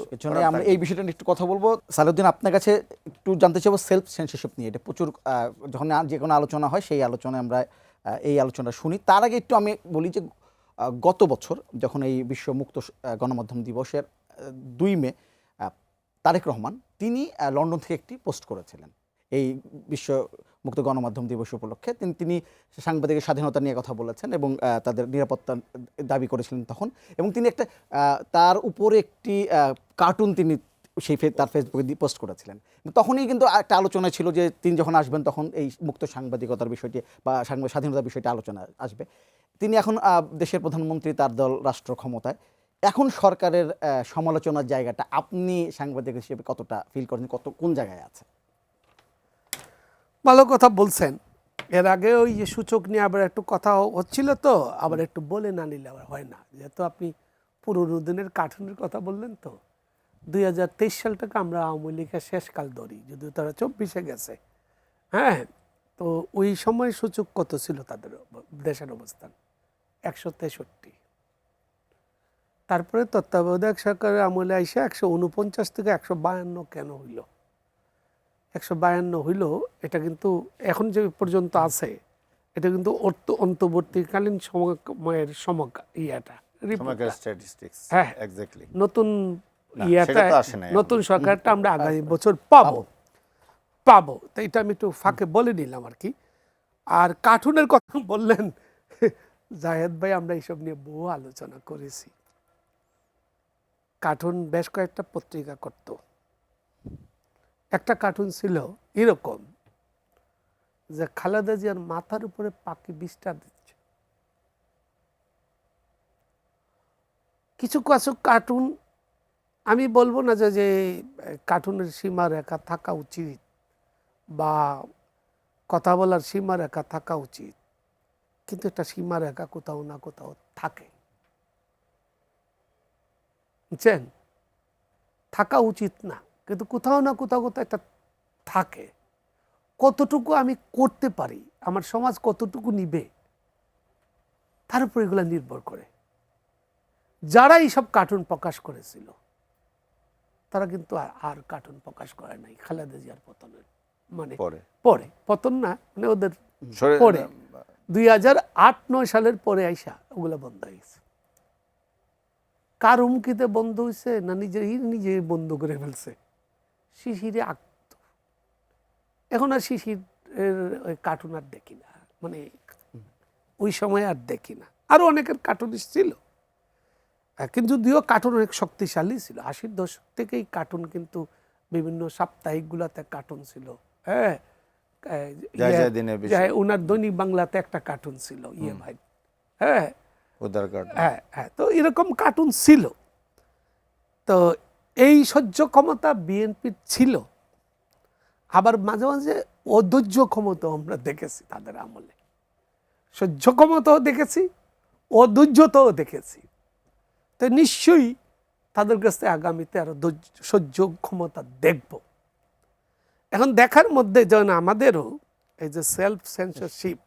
আমরা এই বিষয়টা নিয়ে একটু কথা বলবো। সালেউদ্দিন, আপনার কাছে একটু জানতে চাইবো সেলফ সেন্সরশিপ নিয়ে। এটা প্রচুর যখন যে কোনো আলোচনা হয় সেই আলোচনায় আমরা এই আলোচনা শুনি। তার আগে একটু আমি বলি যে গত বছর যখন এই বিশ্ব মুক্ত গণমাধ্যম দিবসের 2 মে তারেক রহমান তিনি লন্ডন থেকে একটি পোস্ট করেছিলেন এই বিশ্ব মুক্ত গণমাধ্যম দিবস উপলক্ষে তিনি সাংবাদিকের স্বাধীনতা নিয়ে কথা বলেছেন এবং তাদের নিরাপত্তা দাবি করেছিলেন তখন, এবং তিনি একটা তার উপরে একটি কার্টুন তিনি তার ফেসবুকে পোস্ট করেছিলেন। তখনই কিন্তু একটা আলোচনা ছিল যে তিনি যখন আসবেন তখন এই মুক্ত সাংবাদিকতার বিষয়টি বা স্বাধীনতার বিষয়টি আলোচনা আসবে। তিনি এখন দেশের প্রধানমন্ত্রী, তার দল রাষ্ট্র ক্ষমতায়, এখন সরকারের সমালোচনার জায়গাটা আপনি সাংবাদিক হিসেবে কতটা ফিল করেন, কোন জায়গায় আছে? ভালো কথা বলছেন। এর আগে ওই যে সূচক নিয়ে আবার একটু কথা হচ্ছিল, তো আবার একটু বলে না নিলে আবার হয় না। যেহেতু আপনি পুরোনো দিনের কার্টুনের কথা বললেন, তো 2023 সালটাকে আমরা আওয়ামী লীগের শেষকাল ধরি, যদিও তারা 24-এ গেছে। হ্যাঁ, তো ওই সময় সূচক কত ছিল তাদের দেশের অবস্থান? 163। তারপরে তত্ত্বাবধায়ক সরকারের আমলে আইসা 149 থেকে 152 কেন হইল? 152 হইল, এটা কিন্তু এখন যে পর্যন্ত আছে এটা কিন্তু অন্তর্বর্তীকালীন সময়ের হ্যাঁ নতুন নতুন সরকারটা আমরা আগামী বছর পাবো। তো এটা আমি একটু ফাঁকে বলে নিলাম আর কি। আর কার্টুনের কথা বললেন জাহেদ ভাই, আমরা এইসব নিয়ে বহু আলোচনা করেছি। কার্টুন বেশ কয়েকটা পত্রিকা করত। একটা কার্টুন ছিল এরকম যে খালেদা জিয়ার মাথার উপরে পাখি বিষ্ঠা দিচ্ছে। কিছু কিছু কার্টুন, আমি বলবো না যে কার্টুনের সীমারেখা থাকা উচিত বা কথা বলার সীমারেখা থাকা উচিত, কিন্তু একটা সীমারেখা কোথাও না কোথাও থাকে, বুঝছেন? থাকা উচিত না, কিন্তু কোথাও না কোথাও একটা থাকে। কতটুকু আমি করতে পারি, আমার সমাজ কতটুকু নিবে, তার উপর এগুলো নির্ভর করে। যারা এইসব কার্টুন প্রকাশ করেছিল তারা কিন্তু আর কার্টুন প্রকাশ করে নাই খালেদা জিয়ার পতনের মানে পরে পতন না, মানে ওদের পরে 2008-9 সালের পরে আইসা ওগুলো বন্ধ হয়ে গেছে। কার হুমকিতে বন্ধ হয়েছে না নিজে বন্ধ করে ফেলছে? শিশিরে আঁকত। এখন আর শিশির ওই কার্টুন আর দেখি না, মানে ওই সময় আর দেখি না। আরো অনেকের কার্টুনিস্ট ছিল, কিন্তু যদিও কার্টুন অনেক শক্তিশালী ছিল। 80-র দশক থেকেই কার্টুন কিন্তু বিভিন্ন সাপ্তাহিক গুলাতে কার্টুন ছিল। হ্যাঁ, ওনার দৈনিক বাংলাতে একটা কার্টুন ছিল, ভাই, হ্যাঁ, হ্যাঁ, তো এরকম কার্টুন ছিল। তো এই সহ্য ক্ষমতা বিএনপির ছিল। আবার মাঝে মাঝে অধৈর্য ক্ষমতাও আমরা দেখেছি তাদের আমলে। সহ্য ক্ষমতাও দেখেছি, অধৈর্যতাও দেখেছি। তো নিশ্চয়ই তাদের কাছে আগামীতে আরো সহ্য ক্ষমতা দেখব। এখন দেখার মধ্যে যেন আমাদেরও এই যে সেলফ সেন্সরশিপ,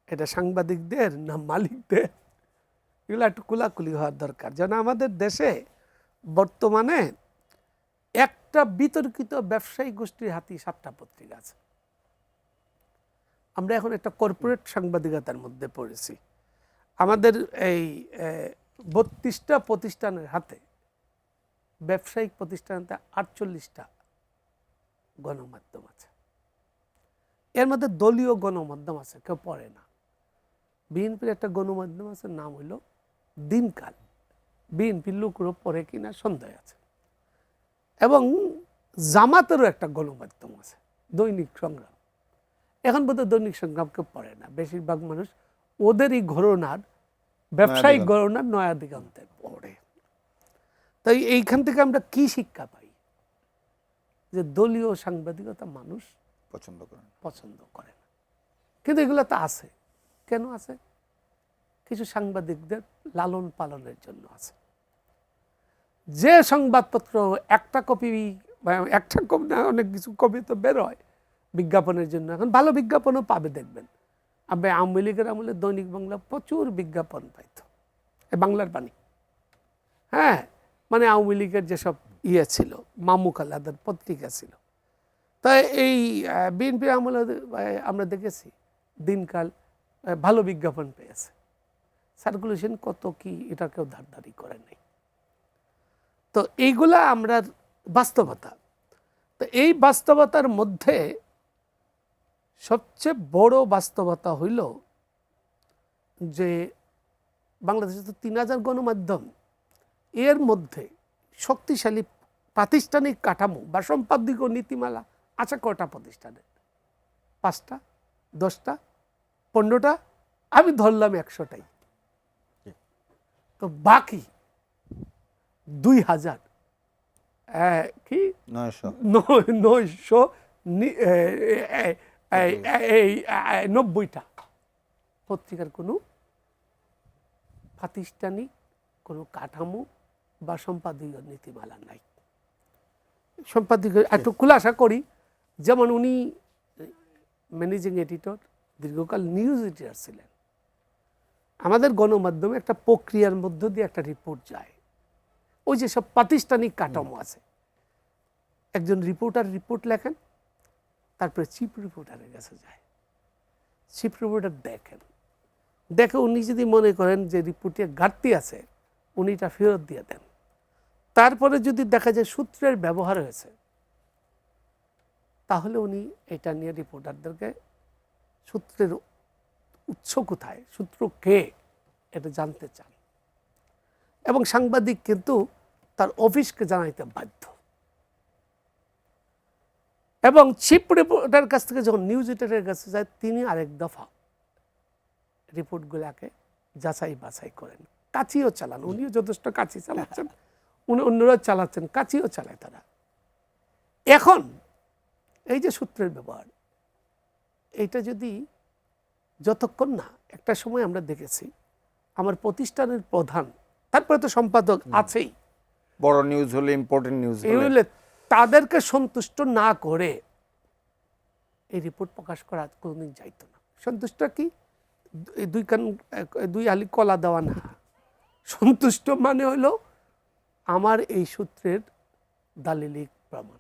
এটা সাংবাদিকদের না মালিকদের, এগুলো একটু কুলাকুলি হওয়ার দরকার। যেন আমাদের দেশে বর্তমানে একটা বিতর্কিত ব্যবসায়ী গোষ্ঠীর হাতে 7টা পত্রিকা আছে। আমরা এখন একটা কর্পোরেট সাংবাদিকতার মধ্যে পড়েছি। আমাদের এই 32টা প্রতিষ্ঠানের হাতে, ব্যবসায়িক প্রতিষ্ঠানতে 48টা গণমাধ্যম আছে। এর মধ্যে দলীয় গণমাধ্যম আছে, কেউ পড়ে না। বিএনপির একটা গণমাধ্যম আছে, নাম হইল দিনকাল। বিএনপির লোকগুলো পড়ে কিনা সন্দেহ আছে। এবং জামাতেরও একটা গণমাধ্যম আছে, দৈনিক সংগ্রাম। এখন বোধহয় দৈনিক সংগ্রাম কেউ পড়ে না, বেশিরভাগ মানুষ ওদেরই ঘরনার, ব্যবসায়িক ঘরনার নয়া দিগন্তে পড়ে। তাই এইখান থেকে আমরা কি শিক্ষা পাই? যে দলীয় সাংবাদিকতা মানুষ পছন্দ করে না। কিন্তু এগুলো তো আছে। কেন আছে? কিছু সাংবাদিকদের লালন পালনের জন্য আছে। যে সংবাদপত্র একটা কপি না, অনেক কিছু কপি তো বের হয় বিজ্ঞাপনের জন্য। এখন ভালো বিজ্ঞাপনও পাবে, দেখবেন। আপনি আওয়ামী লীগের আমলে দৈনিক বাংলা প্রচুর বিজ্ঞাপন পাইত, বাংলার বাণী। হ্যাঁ, মানে আওয়ামী লীগের যেসব ছিল, মামুক আলাদার পত্রিকা ছিল। তাই এই বিএনপি আমলে আমরা দেখেছি দিনকাল ভালো বিজ্ঞাপন পেয়েছে। সার্কুলেশন কত কি এটা কেউ ধারধারি করে নাই। তো এইগুলা আমরা বাস্তবতা। তো এই বাস্তবতার মধ্যে সবচেয়ে বড় বাস্তবতা হইল যে বাংলাদেশে তো 3000 গণমাধ্যম, এর মধ্যে শক্তিশালী প্রাতিষ্ঠানিক কাঠামো বা সম্পাদক নীতিমালা আছে কটা প্রতিষ্ঠানে? 5টা, 10টা, 15টা, আমি ধরলাম 100টাই। তো বাকি 2000 কি 990টা পত্রিকার কোনো প্রাতিষ্ঠানিক কোনো কাঠামো বা সম্পাদকীয় নীতিমালা নাই। সম্পাদকীয় একটু খুলাসা করি, যেমন উনি ম্যানেজিং এডিটর, দীর্ঘকাল নিউজ এডিটর ছিলেন। আমাদের গণমাধ্যমে একটা প্রক্রিয়ার মধ্য দিয়ে একটা রিপোর্ট যায়, ওই যে সব প্রাতিষ্ঠানিক কাঠামো আছে। একজন রিপোর্টার রিপোর্ট লেখেন, তারপরে চিফ রিপোর্টারের কাছে যায়, চিফ রিপোর্টার দেখে উনি যদি মনে করেন যে রিপোর্টে ঘাটতি আছে, উনি এটা ফেরত দিয়ে দেন। তারপরে যদি দেখা যায় সূত্রের ব্যবহার হয়েছে, তাহলে উনি এটা নিয়ে রিপোর্টারদেরকে সূত্রের উৎস কোথায়, সূত্র কে, এটা জানতে চান। এবং সাংবাদিক কিন্তু তার অফিসকে জানাইতে বাধ্য। এবং চিফ রিপোর্টারের কাছ থেকে যখন নিউজ এডিটরের কাছে যায়, তিনি আরেক দফা রিপোর্টগুলোকে যাচাই বাছাই করেন, কাচিও চালান। উনিও যথেষ্ট কাচি চালাচ্ছেন, উনি অন্যরাও চালাচ্ছেন, কাচিও চালায় তারা। এখন এই যে সূত্রের ব্যবহার, এইটা যদি যতক্ষণ না, একটা সময় আমরা দেখেছি আমার প্রতিষ্ঠানের প্রধান, তারপরে তো সম্পাদক আছেই, বড় নিউজ হলে, ইম্পর্টেন্ট নিউজ হলে তাদেরকে সন্তুষ্ট না করে এই রিপোর্ট প্রকাশ করা কোনোদিন যাইতো না। সন্তুষ্ট কি, দুই আলি কলা দেওয়া না। সন্তুষ্ট মানে হলো আমার এই সূত্রের দালিলিক প্রমাণ।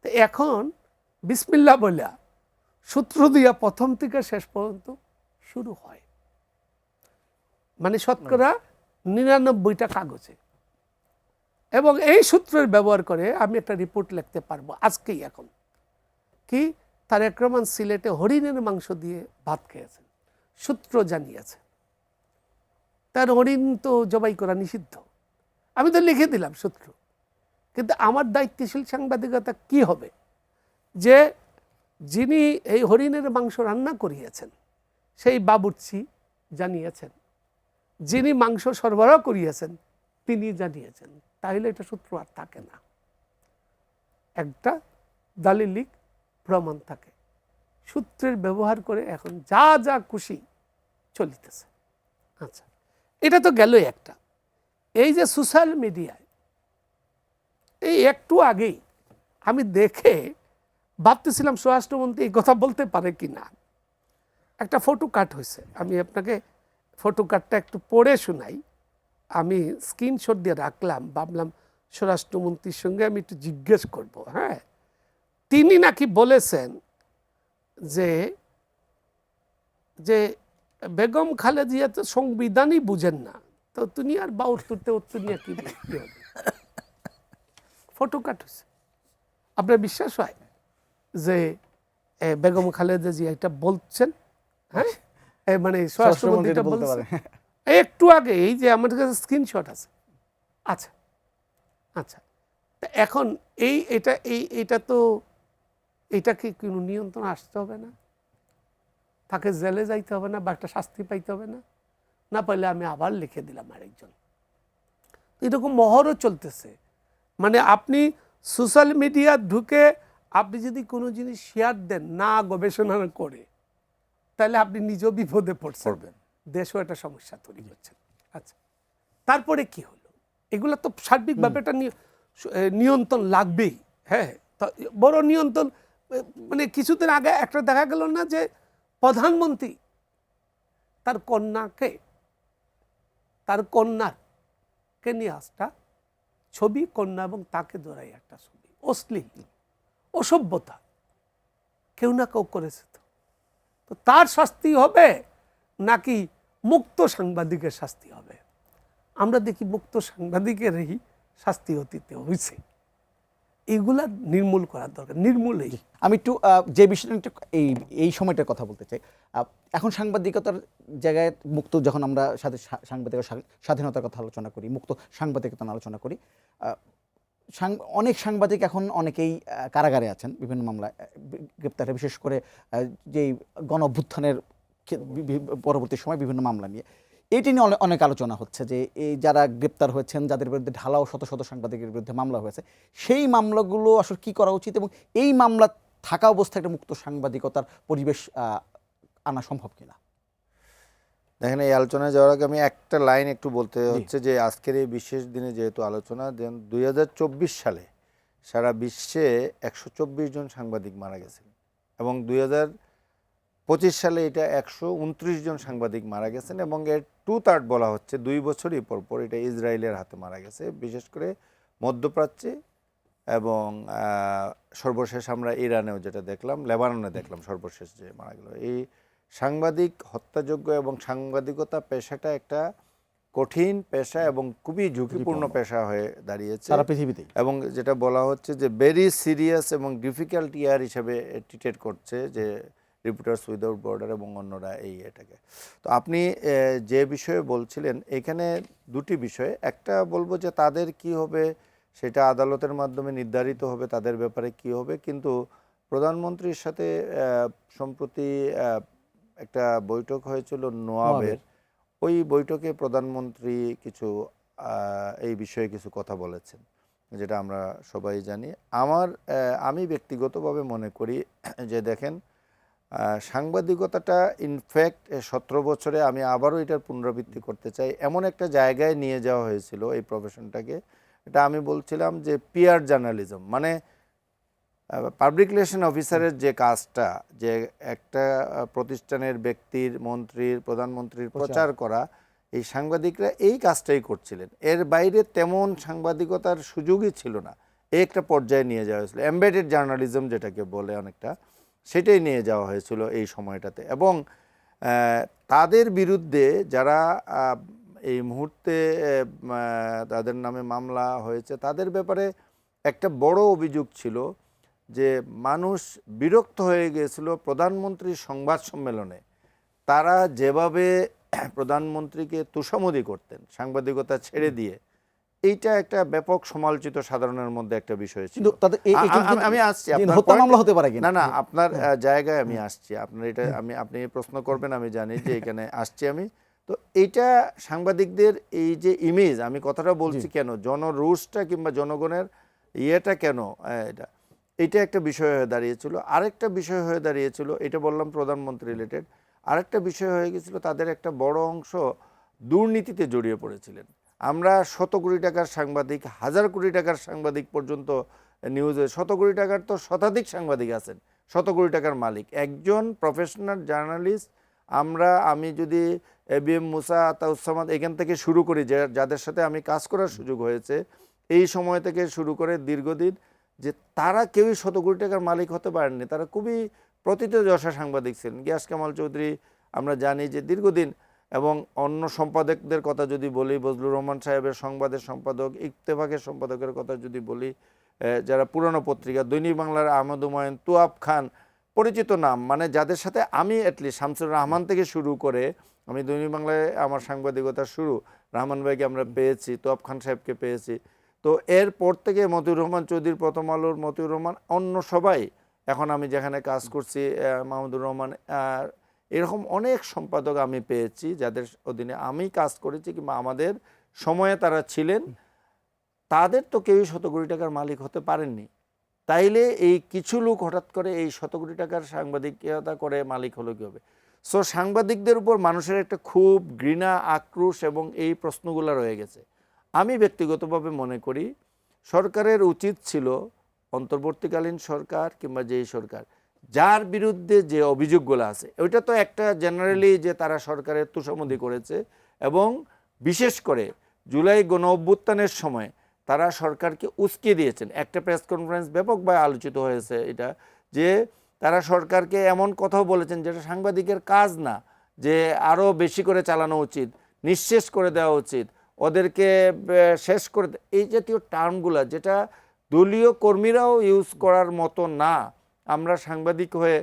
তো এখন বিসমিল্লাহ বলিয়া সূত্র দিয়া প্রথম থেকে শেষ পর্যন্ত শুরু হয়, মানে শতকরা 99টা কাগজে। এবং এই সূত্রের ব্যবহার করে আমি একটা রিপোর্ট লিখতে পারবো আজকেই। এখন কি, তারেক রহমান সিলেটে হরিণের মাংস দিয়ে ভাত খেয়েছেন, সূত্র জানিয়েছে। তার হরিণ তো জবাই করা নিষিদ্ধ, আমি তো লিখে দিলাম সূত্র। কিন্তু আমার দায়িত্বশীল সাংবাদিকতা কি হবে, যে যিনি এই হরিণের মাংস রান্না করিয়েছেন সেই বাবুর্চি জানিয়েছেন, যিনি মাংস সরবরাহ করিয়েছেন তিনি জানিয়েছেন, তাহলে এটা সূত্র আর থাকে না, একটা দালিলিক প্রমাণ থাকে। সূত্রের ব্যবহার করে এখন যা যা খুশি চলিতেছে। আচ্ছা, এটা তো গেল একটা। এই যে সোশ্যাল মিডিয়ায়, এই একটু আগেই আমি দেখে ভাবতেছিলাম স্বরাষ্ট্রমন্ত্রী এই কথা বলতে পারে কি না। একটা ফটো কাট হয়েছে, আমি আপনাকে ফটো কাটটা একটু পড়ে শোনাই। আমি স্ক্রিনশট দিয়ে রাখলাম, ভাবলাম স্বরাষ্ট্রমন্ত্রীর সঙ্গে আমি একটু জিজ্ঞেস করব। হ্যাঁ, তিনি নাকি বলেছেন যে যে বেগম খালেদা তো সংবিধানই বুঝেন না, তো তিনি আর বা উত্তর নিয়ে কি হবে। ফটো কাট হয়েছে। আপনার বিশ্বাস হয় যে বেগম খালেদা জিয়া এটা বলছেন? হ্যাঁ, মানে স্বরাষ্ট্রমন্ত্রীটা বলতে একটু আগে, এই যে আমার কাছে স্ক্রিনশট আছে। আচ্ছা আচ্ছা, এখন এটা তো এটাকে কোনো নিয়ন্ত্রণ আসতে হবে না, তাকে জেলে যাইতে হবে না, বা একটা শাস্তি পাইতে হবে না, না পাইলে আমি আবার লিখে দিলাম আরেকজন। এরকম মহরও চলতেছে। মানে আপনি সোশ্যাল মিডিয়া ঢুকে আপনি যদি কোনো জিনিস শেয়ার দেন না গবেষণা করে, তাহলে আপনি নিজেও বিপদে পড়ছেন, দেশও একটা সমস্যা তৈরি করছেন। আচ্ছা, তারপরে কি হলো? এগুলো তো সার্বিকভাবে একটা নিয়ন্ত্রণ লাগবেই। হ্যাঁ, বড় নিয়ন্ত্রণ। মানে কিছুদিন আগে একটা দেখা গেল না যে প্রধানমন্ত্রী তার কন্যাকে নিয়ে আসটা ছবি, কন্যা এবং তাকে ধরাই একটা ছবি, অশ্লীল, অসভ্যতা, কেউ না কেউ করেছে। তো তার শাস্তি হবে নাকি মুক্ত সাংবাদিকের শাস্তি হবে? আমরা দেখি মুক্ত সাংবাদিকেরই শাস্তি অতীতে হয়েছে। এগুলা নির্মূল করার দরকার, নির্মূলেই। আমি একটু যে বিষয়টা একটু এই সময়টার কথা বলতে চাই। এখন সাংবাদিকতার জায়গায় মুক্ত, যখন আমরা সাংবাদিকতার স্বাধীনতার কথা আলোচনা করি, মুক্ত সাংবাদিকতা আলোচনা করি, অনেক সাংবাদিক এখন অনেকেই কারাগারে আছেন বিভিন্ন মামলায় গ্রেপ্তারে, বিশেষ করে যেই গণ অভ্যুত্থানের পরবর্তী সময় বিভিন্ন মামলা নিয়ে এটি নিয়ে অনেক আলোচনা হচ্ছে যে এই যারা গ্রেপ্তার হয়েছেন, যাদের বিরুদ্ধে ঢালাও শত শত সাংবাদিকের বিরুদ্ধে মামলা হয়েছে, সেই মামলাগুলো আসলে কী করা উচিত এবং এই মামলা থাকা অবস্থায় একটা মুক্ত সাংবাদিকতার পরিবেশ আনা সম্ভব কিনা? দেখেন, এই আলোচনায় যাওয়ার আগে আমি একটা লাইন একটু বলতে হচ্ছে যে আজকের এই বিশেষ দিনে যেহেতু আলোচনা, 2024 সালে সারা বিশ্বে 124 জন সাংবাদিক মারা গেছেন এবং 2025 সালে এটা 129 জন সাংবাদিক মারা গেছেন এবং এর 2/3 বলা হচ্ছে 2 বছরই পর এটা ইসরায়েলের হাতে মারা গেছে, বিশেষ করে মধ্যপ্রাচ্যে এবং সর্বশেষ আমরা ইরানেও যেটা দেখলাম, লেবাননে দেখলাম সর্বশেষ যে মারা গেল। এই সাংবাদিক হত্যাযোগ্য এবং সাংবাদিকতা পেশাটা একটা কঠিন পেশা এবং খুবই ঝুঁকিপূর্ণ পেশা হয়ে দাঁড়িয়েছে সারা পৃথিবীতেই, এবং যেটা বলা হচ্ছে যে ভেরি সিরিয়াস এবং ডিফিকাল্ট ইয়ার হিসেবে ট্রিটেড করছে যে রিপোর্টার্স উইদাউট বর্ডার এবং অন্যরা এই এটাকে। তো আপনি যে বিষয়ে বলছিলেন, এখানে দুটি বিষয়, একটা বলবো যে তাদের কি হবে সেটা আদালতের মাধ্যমে নির্ধারিত হবে, তাদের ব্যাপারে কি হবে, কিন্তু প্রধানমন্ত্রীর সাথে সম্প্রতি একটা বৈঠক হয়েছিল নোয়াবের, ওই বৈঠকে প্রধানমন্ত্রী কিছু এই বিষয়ে কিছু কথা বলেছেন, যেটা আমরা সবাই জানি। আমি ব্যক্তিগতভাবে মনে করি যে দেখেন, সাংবাদিকতাটা ইনফ্যাক্ট 17 বছরে আমি আবারও এটার পুনরাবৃত্তি করতে চাই, এমন একটা জায়গায় নিয়ে যাওয়া হয়েছিল এই প্রফেশনটাকে, এটা আমি বলছিলাম যে পিআর জার্নালিজম, মানে পাবলিক রিলেশন অফিসারের যে কাজটা, যে একটা প্রতিষ্ঠানের ব্যক্তির, মন্ত্রীর, প্রধানমন্ত্রীর প্রচার করা, এই সাংবাদিকরা এই কাজটাই করছিলেন, এর বাইরে তেমন সাংবাদিকতার সুযোগই ছিল না। এই একটা পর্যায়ে নিয়ে যাওয়া হয়েছিল, এমবেডেড জার্নালিজম যেটাকে বলে অনেকটা, সেটাই নিয়ে যাওয়া হয়েছিল এই সময়টাতে। এবং তাদের বিরুদ্ধে যারা এই মুহূর্তে তাদের নামে মামলা হয়েছে, তাদের ব্যাপারে একটা বড় অভিযোগ ছিল যে মানুষ বিরক্ত হয়ে গিয়েছিল প্রধানমন্ত্রীর সংবাদ সম্মেলনে তারা যেভাবে প্রধানমন্ত্রীকে তুষামোদি করতেন সাংবাদিকতা ছেড়ে দিয়ে, এইটা একটা ব্যাপক সমালোচিত সাধারণের মধ্যে একটা বিষয় ছিল। আমি আসছি, না আপনার জায়গায় আমি আসছি, আপনার এটা আপনি প্রশ্ন করবেন আমি জানি যে এখানে আসছি আমি। তো এইটা সাংবাদিকদের এই যে ইমেজ, আমি কথাটা বলছি কেন, জনরোষটা কিংবা জনগণের ইয়েটা কেন, এইটা একটা বিষয় হয়ে দাঁড়িয়েছিল। আরেকটা বিষয় হয়ে দাঁড়িয়েছিল, এটা বললাম প্রধানমন্ত্রী রিলেটেড, আরেকটা বিষয় হয়ে গেছিল তাদের একটা বড় অংশ দুর্নীতিতে জড়িয়ে পড়েছিলেন। আমরা 100 কোটি টাকার সাংবাদিক, 1000 কোটি টাকার সাংবাদিক পর্যন্ত নিউজে, 100 কোটি টাকার তো শতাধিক সাংবাদিক আছেন, 100 কোটি টাকার মালিক একজন প্রফেশনাল জার্নালিস্ট। আমি যদি ABM মুসা, আতাউসামাদ এখান থেকে শুরু করি, যাদের সাথে আমি কাজ করার সুযোগ হয়েছে এই সময় থেকে শুরু করে দীর্ঘদিন, যে তারা কেউই 100 কোটি টাকার মালিক হতে পারেননি, তারা খুবই প্রথিতযশা সাংবাদিক ছিলেন। গিয়াস কামাল চৌধুরী আমরা জানি যে দীর্ঘদিন, এবং অন্য সম্পাদকদের কথা যদি বলি, বজলুর রহমান সাহেবের সংবাদের সম্পাদক, ইত্তেফাকের সম্পাদকের কথা যদি বলি, যারা পুরনো পত্রিকা দৈনিক বাংলার আহমদ হুমায়ুন, তুয়াব খান, পরিচিত নাম, মানে যাদের সাথে আমি অ্যাটলিস্ট শামসুর রহমান থেকে শুরু করে, আমি দৈনিক বাংলায় আমার সাংবাদিকতা শুরু, রহমান ভাইকে আমরা পেয়েছি, তুয়াব খান সাহেবকে পেয়েছি। তো এরপর থেকে মতিউর রহমান চৌধুরী, প্রথম আলোর মতিউর রহমান, অন্য সবাই, এখন আমি যেখানে কাজ করছি মাহমুদুর রহমান, এরকম অনেক সম্পাদক আমি পেয়েছি যাদের অধীনে আমি কাজ করেছি কিংবা আমাদের সময়ে তারা ছিলেন। তাদের তো কেউই 100 কোটি টাকার মালিক হতে পারেননি, তাইলে এই কিছু লোক হঠাৎ করে এই 100 কোটি টাকার সাংবাদিকতা করে মালিক হলো কী হবে? সো সাংবাদিকদের উপর মানুষের একটা খুব ঘৃণা, আক্রোশ এবং এই প্রশ্নগুলো রয়ে গেছে। আমি ব্যক্তিগতভাবে মনে করি সরকারের উচিত ছিল, অন্তর্বর্তীকালীন সরকার কিংবা যেই সরকার, যার বিরুদ্ধে যে অভিযোগগুলো আছে, ওইটা তো একটা জেনারেলি যে তারা সরকারের তুষামোদি করেছে, এবং বিশেষ করে জুলাই গণ অভ্যুত্থানের সময় তারা সরকারকে উস্কিয়ে দিয়েছেন। একটা প্রেস কনফারেন্স ব্যাপকভাবে আলোচিত হয়েছে এটা, যে তারা সরকারকে এমন কথাও বলেছেন যেটা সাংবাদিকের কাজ না, যে আরও বেশি করে চালানো উচিত, নিঃশেষ করে দেওয়া উচিত, ওদেরকে শেষ করে, এই জাতীয় টার্মগুলো যেটা দলীয় কর্মীরাও ইউজ করার মতো না। আমরা সাংবাদিক হয়ে,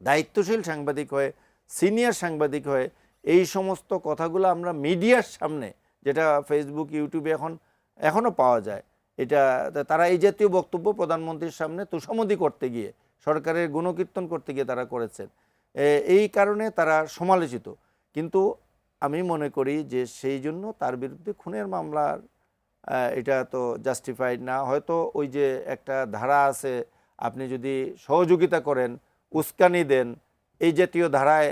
দায়িত্বশীল সাংবাদিক হয়ে, সিনিয়র সাংবাদিক হয়ে এই সমস্ত কথাগুলো আমরা মিডিয়ার সামনে, যেটা ফেসবুক ইউটিউবে এখনও পাওয়া যায়, এটা তারা এই জাতীয় বক্তব্য প্রধানমন্ত্রীর সামনে তোষামোদী করতে গিয়ে, সরকারের গুণকীর্তন করতে গিয়ে তারা করেছেন। এই কারণে তারা সমালোচিত। কিন্তু আমি মনে করি যে সেই জন্য তার বিরুদ্ধে খুনের মামলার এটা তো জাস্টিফাইড না। হয়তো ওই যে একটা ধারা আছে, আপনি যদি সহযোগিতা করেন, উস্কানি দেন, এই জাতীয় ধারায়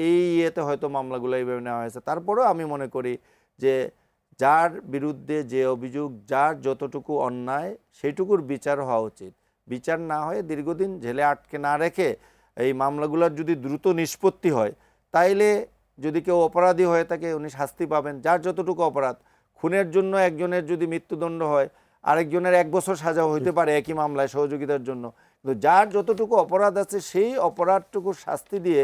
এই ইয়েতে হয়তো মামলাগুলো এইভাবে নেওয়া হয়েছে। তারপরেও আমি মনে করি যে যার বিরুদ্ধে যে অভিযোগ, যার যতটুকু অন্যায়, সেইটুকুর বিচার হওয়া উচিত। বিচার না হয়ে দীর্ঘদিন জেলে আটকে না রেখে এই মামলাগুলোর যদি দ্রুত নিষ্পত্তি হয়, তাইলে যদি কেউ অপরাধী হয়ে থাকে উনি শাস্তি পাবেন, যার যতটুকু অপরাধ। খুনের জন্য একজনের যদি মৃত্যুদণ্ড হয়, আরেকজনের 1 বছর সাজা হইতে পারে একই মামলায় সহযোগিতার জন্য। কিন্তু যার যতটুকু অপরাধ আছে সেই অপরাধটুকুর শাস্তি দিয়ে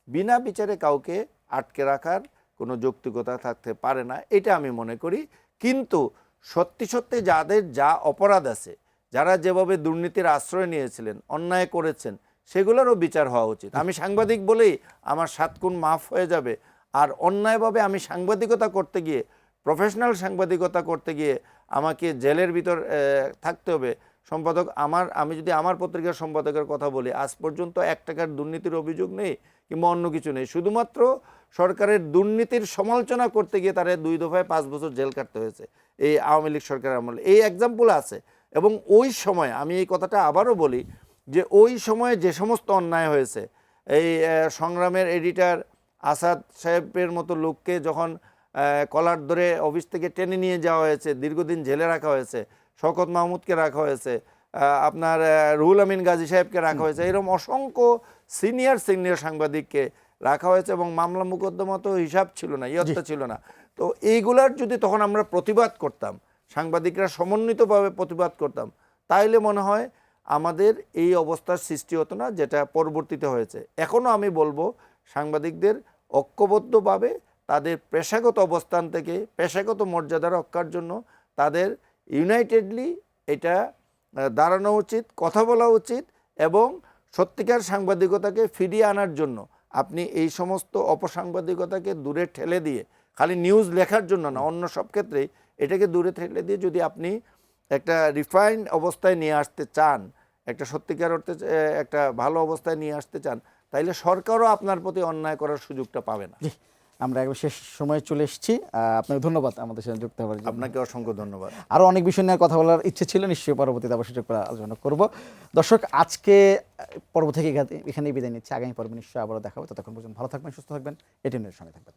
বিনা বিচারে কাউকে আটকে রাখার কোনো যৌক্তিকতা থাকতে পারে না, এটা আমি মনে করি। কিন্তু সত্যি সত্যি যাদের যা অপরাধ আছে, যারা যেভাবে দুর্নীতির আশ্রয় নিয়েছিলেন, অন্যায় করেছেন, সেগুলোরও বিচার হওয়া উচিত। আমি সাংবাদিক বলেই আমার 7 গুণ মাফ হয়ে যাবে, আর অন্যায়ভাবে আমি সাংবাদিকতা করতে গিয়ে, প্রফেশনাল সাংবাদিকতা করতে গিয়ে আমাকে জেলের ভিতর থাকতে হবে। সম্পাদক, আমি যদি আমার পত্রিকার সম্পাদকের কথা বলি, আজ পর্যন্ত 1 টাকার দুর্নীতির অভিযোগ নেই কিংবা অন্য কিছু নেই। শুধুমাত্র সরকারের দুর্নীতির সমালোচনা করতে গিয়ে তারা 2 দফায় 5 বছর জেল কাটতে হয়েছে এই আওয়ামী লীগ সরকারের আমলে। এই এক্সাম্পল আছে। এবং ওই সময়, আমি এই কথাটা আবারও বলি, যে ওই সময়ে যে সমস্ত অন্যায় হয়েছে, এই সংগ্রামের এডিটর আসাদ সাহেবের মতো লোককে যখন কলার ধরে অফিস থেকে টেনে নিয়ে যাওয়া হয়েছে, দীর্ঘদিন জেলে রাখা হয়েছে, শওকত মাহমুদকে রাখা হয়েছে, আপনার রুহুল আমিন গাজী সাহেবকে রাখা হয়েছে, এরকম অসংখ্য সিনিয়র সাংবাদিককে রাখা হয়েছে, এবং মামলা মোকদ্দমা তো হিসাব ছিল না, ইয়ত্তা ছিল না। তো এইগুলার যদি তখন আমরা প্রতিবাদ করতাম, সাংবাদিকরা সমন্বিতভাবে প্রতিবাদ করতাম, তাইলে মনে হয় আমাদের এই অবস্থার সৃষ্টি হতো না, যেটা পরবর্তীতে হয়েছে। এখনও আমি বলবো সাংবাদিকদের ঐক্যবদ্ধভাবে তাদের পেশাগত অবস্থান থেকে পেশাগত মর্যাদা রক্ষার জন্য তাদের ইউনাইটেডলি এটা দাঁড়ানো উচিত, কথা বলা উচিত, এবং সত্যিকার সাংবাদিকতাকে ফিরিয়ে আনার জন্য আপনি এই সমস্ত অপসাংবাদিকতাকে দূরে ঠেলে দিয়ে, খালি নিউজ লেখার জন্য না, অন্য সব ক্ষেত্রেই এটাকে দূরে ঠেলে দিয়ে যদি আপনি একটা রিফাইন্ড অবস্থায় নিয়ে আসতে চান, একটা সত্যিকার অর্থে একটা ভালো অবস্থায় নিয়ে আসতে চান, তাইলে সরকারও আপনার প্রতি অন্যায় করার সুযোগটা পাবে না। আমরা একবার শেষ সময়ে চলে এসেছি। আপনাকে ধন্যবাদ আমাদের সাথে যুক্ত হওয়ার জন্য। আপনাকে অসংখ্য ধন্যবাদ। আরও অনেক বিষয় নিয়ে কথা বলার ইচ্ছে ছিল, নিশ্চয়ই পরবর্তীতে আবার সুযোগ করে আলোচনা করব। দর্শক, আজকে পর্ব থেকে এখানেই বিদায় নিচ্ছি। আগামী পর্বে নিশ্চয়ই আবারও দেখা হবে। ততক্ষণ পর্যন্ত ভালো থাকবেন, সুস্থ থাকবেন, এটিএন এর সঙ্গে থাকবেন।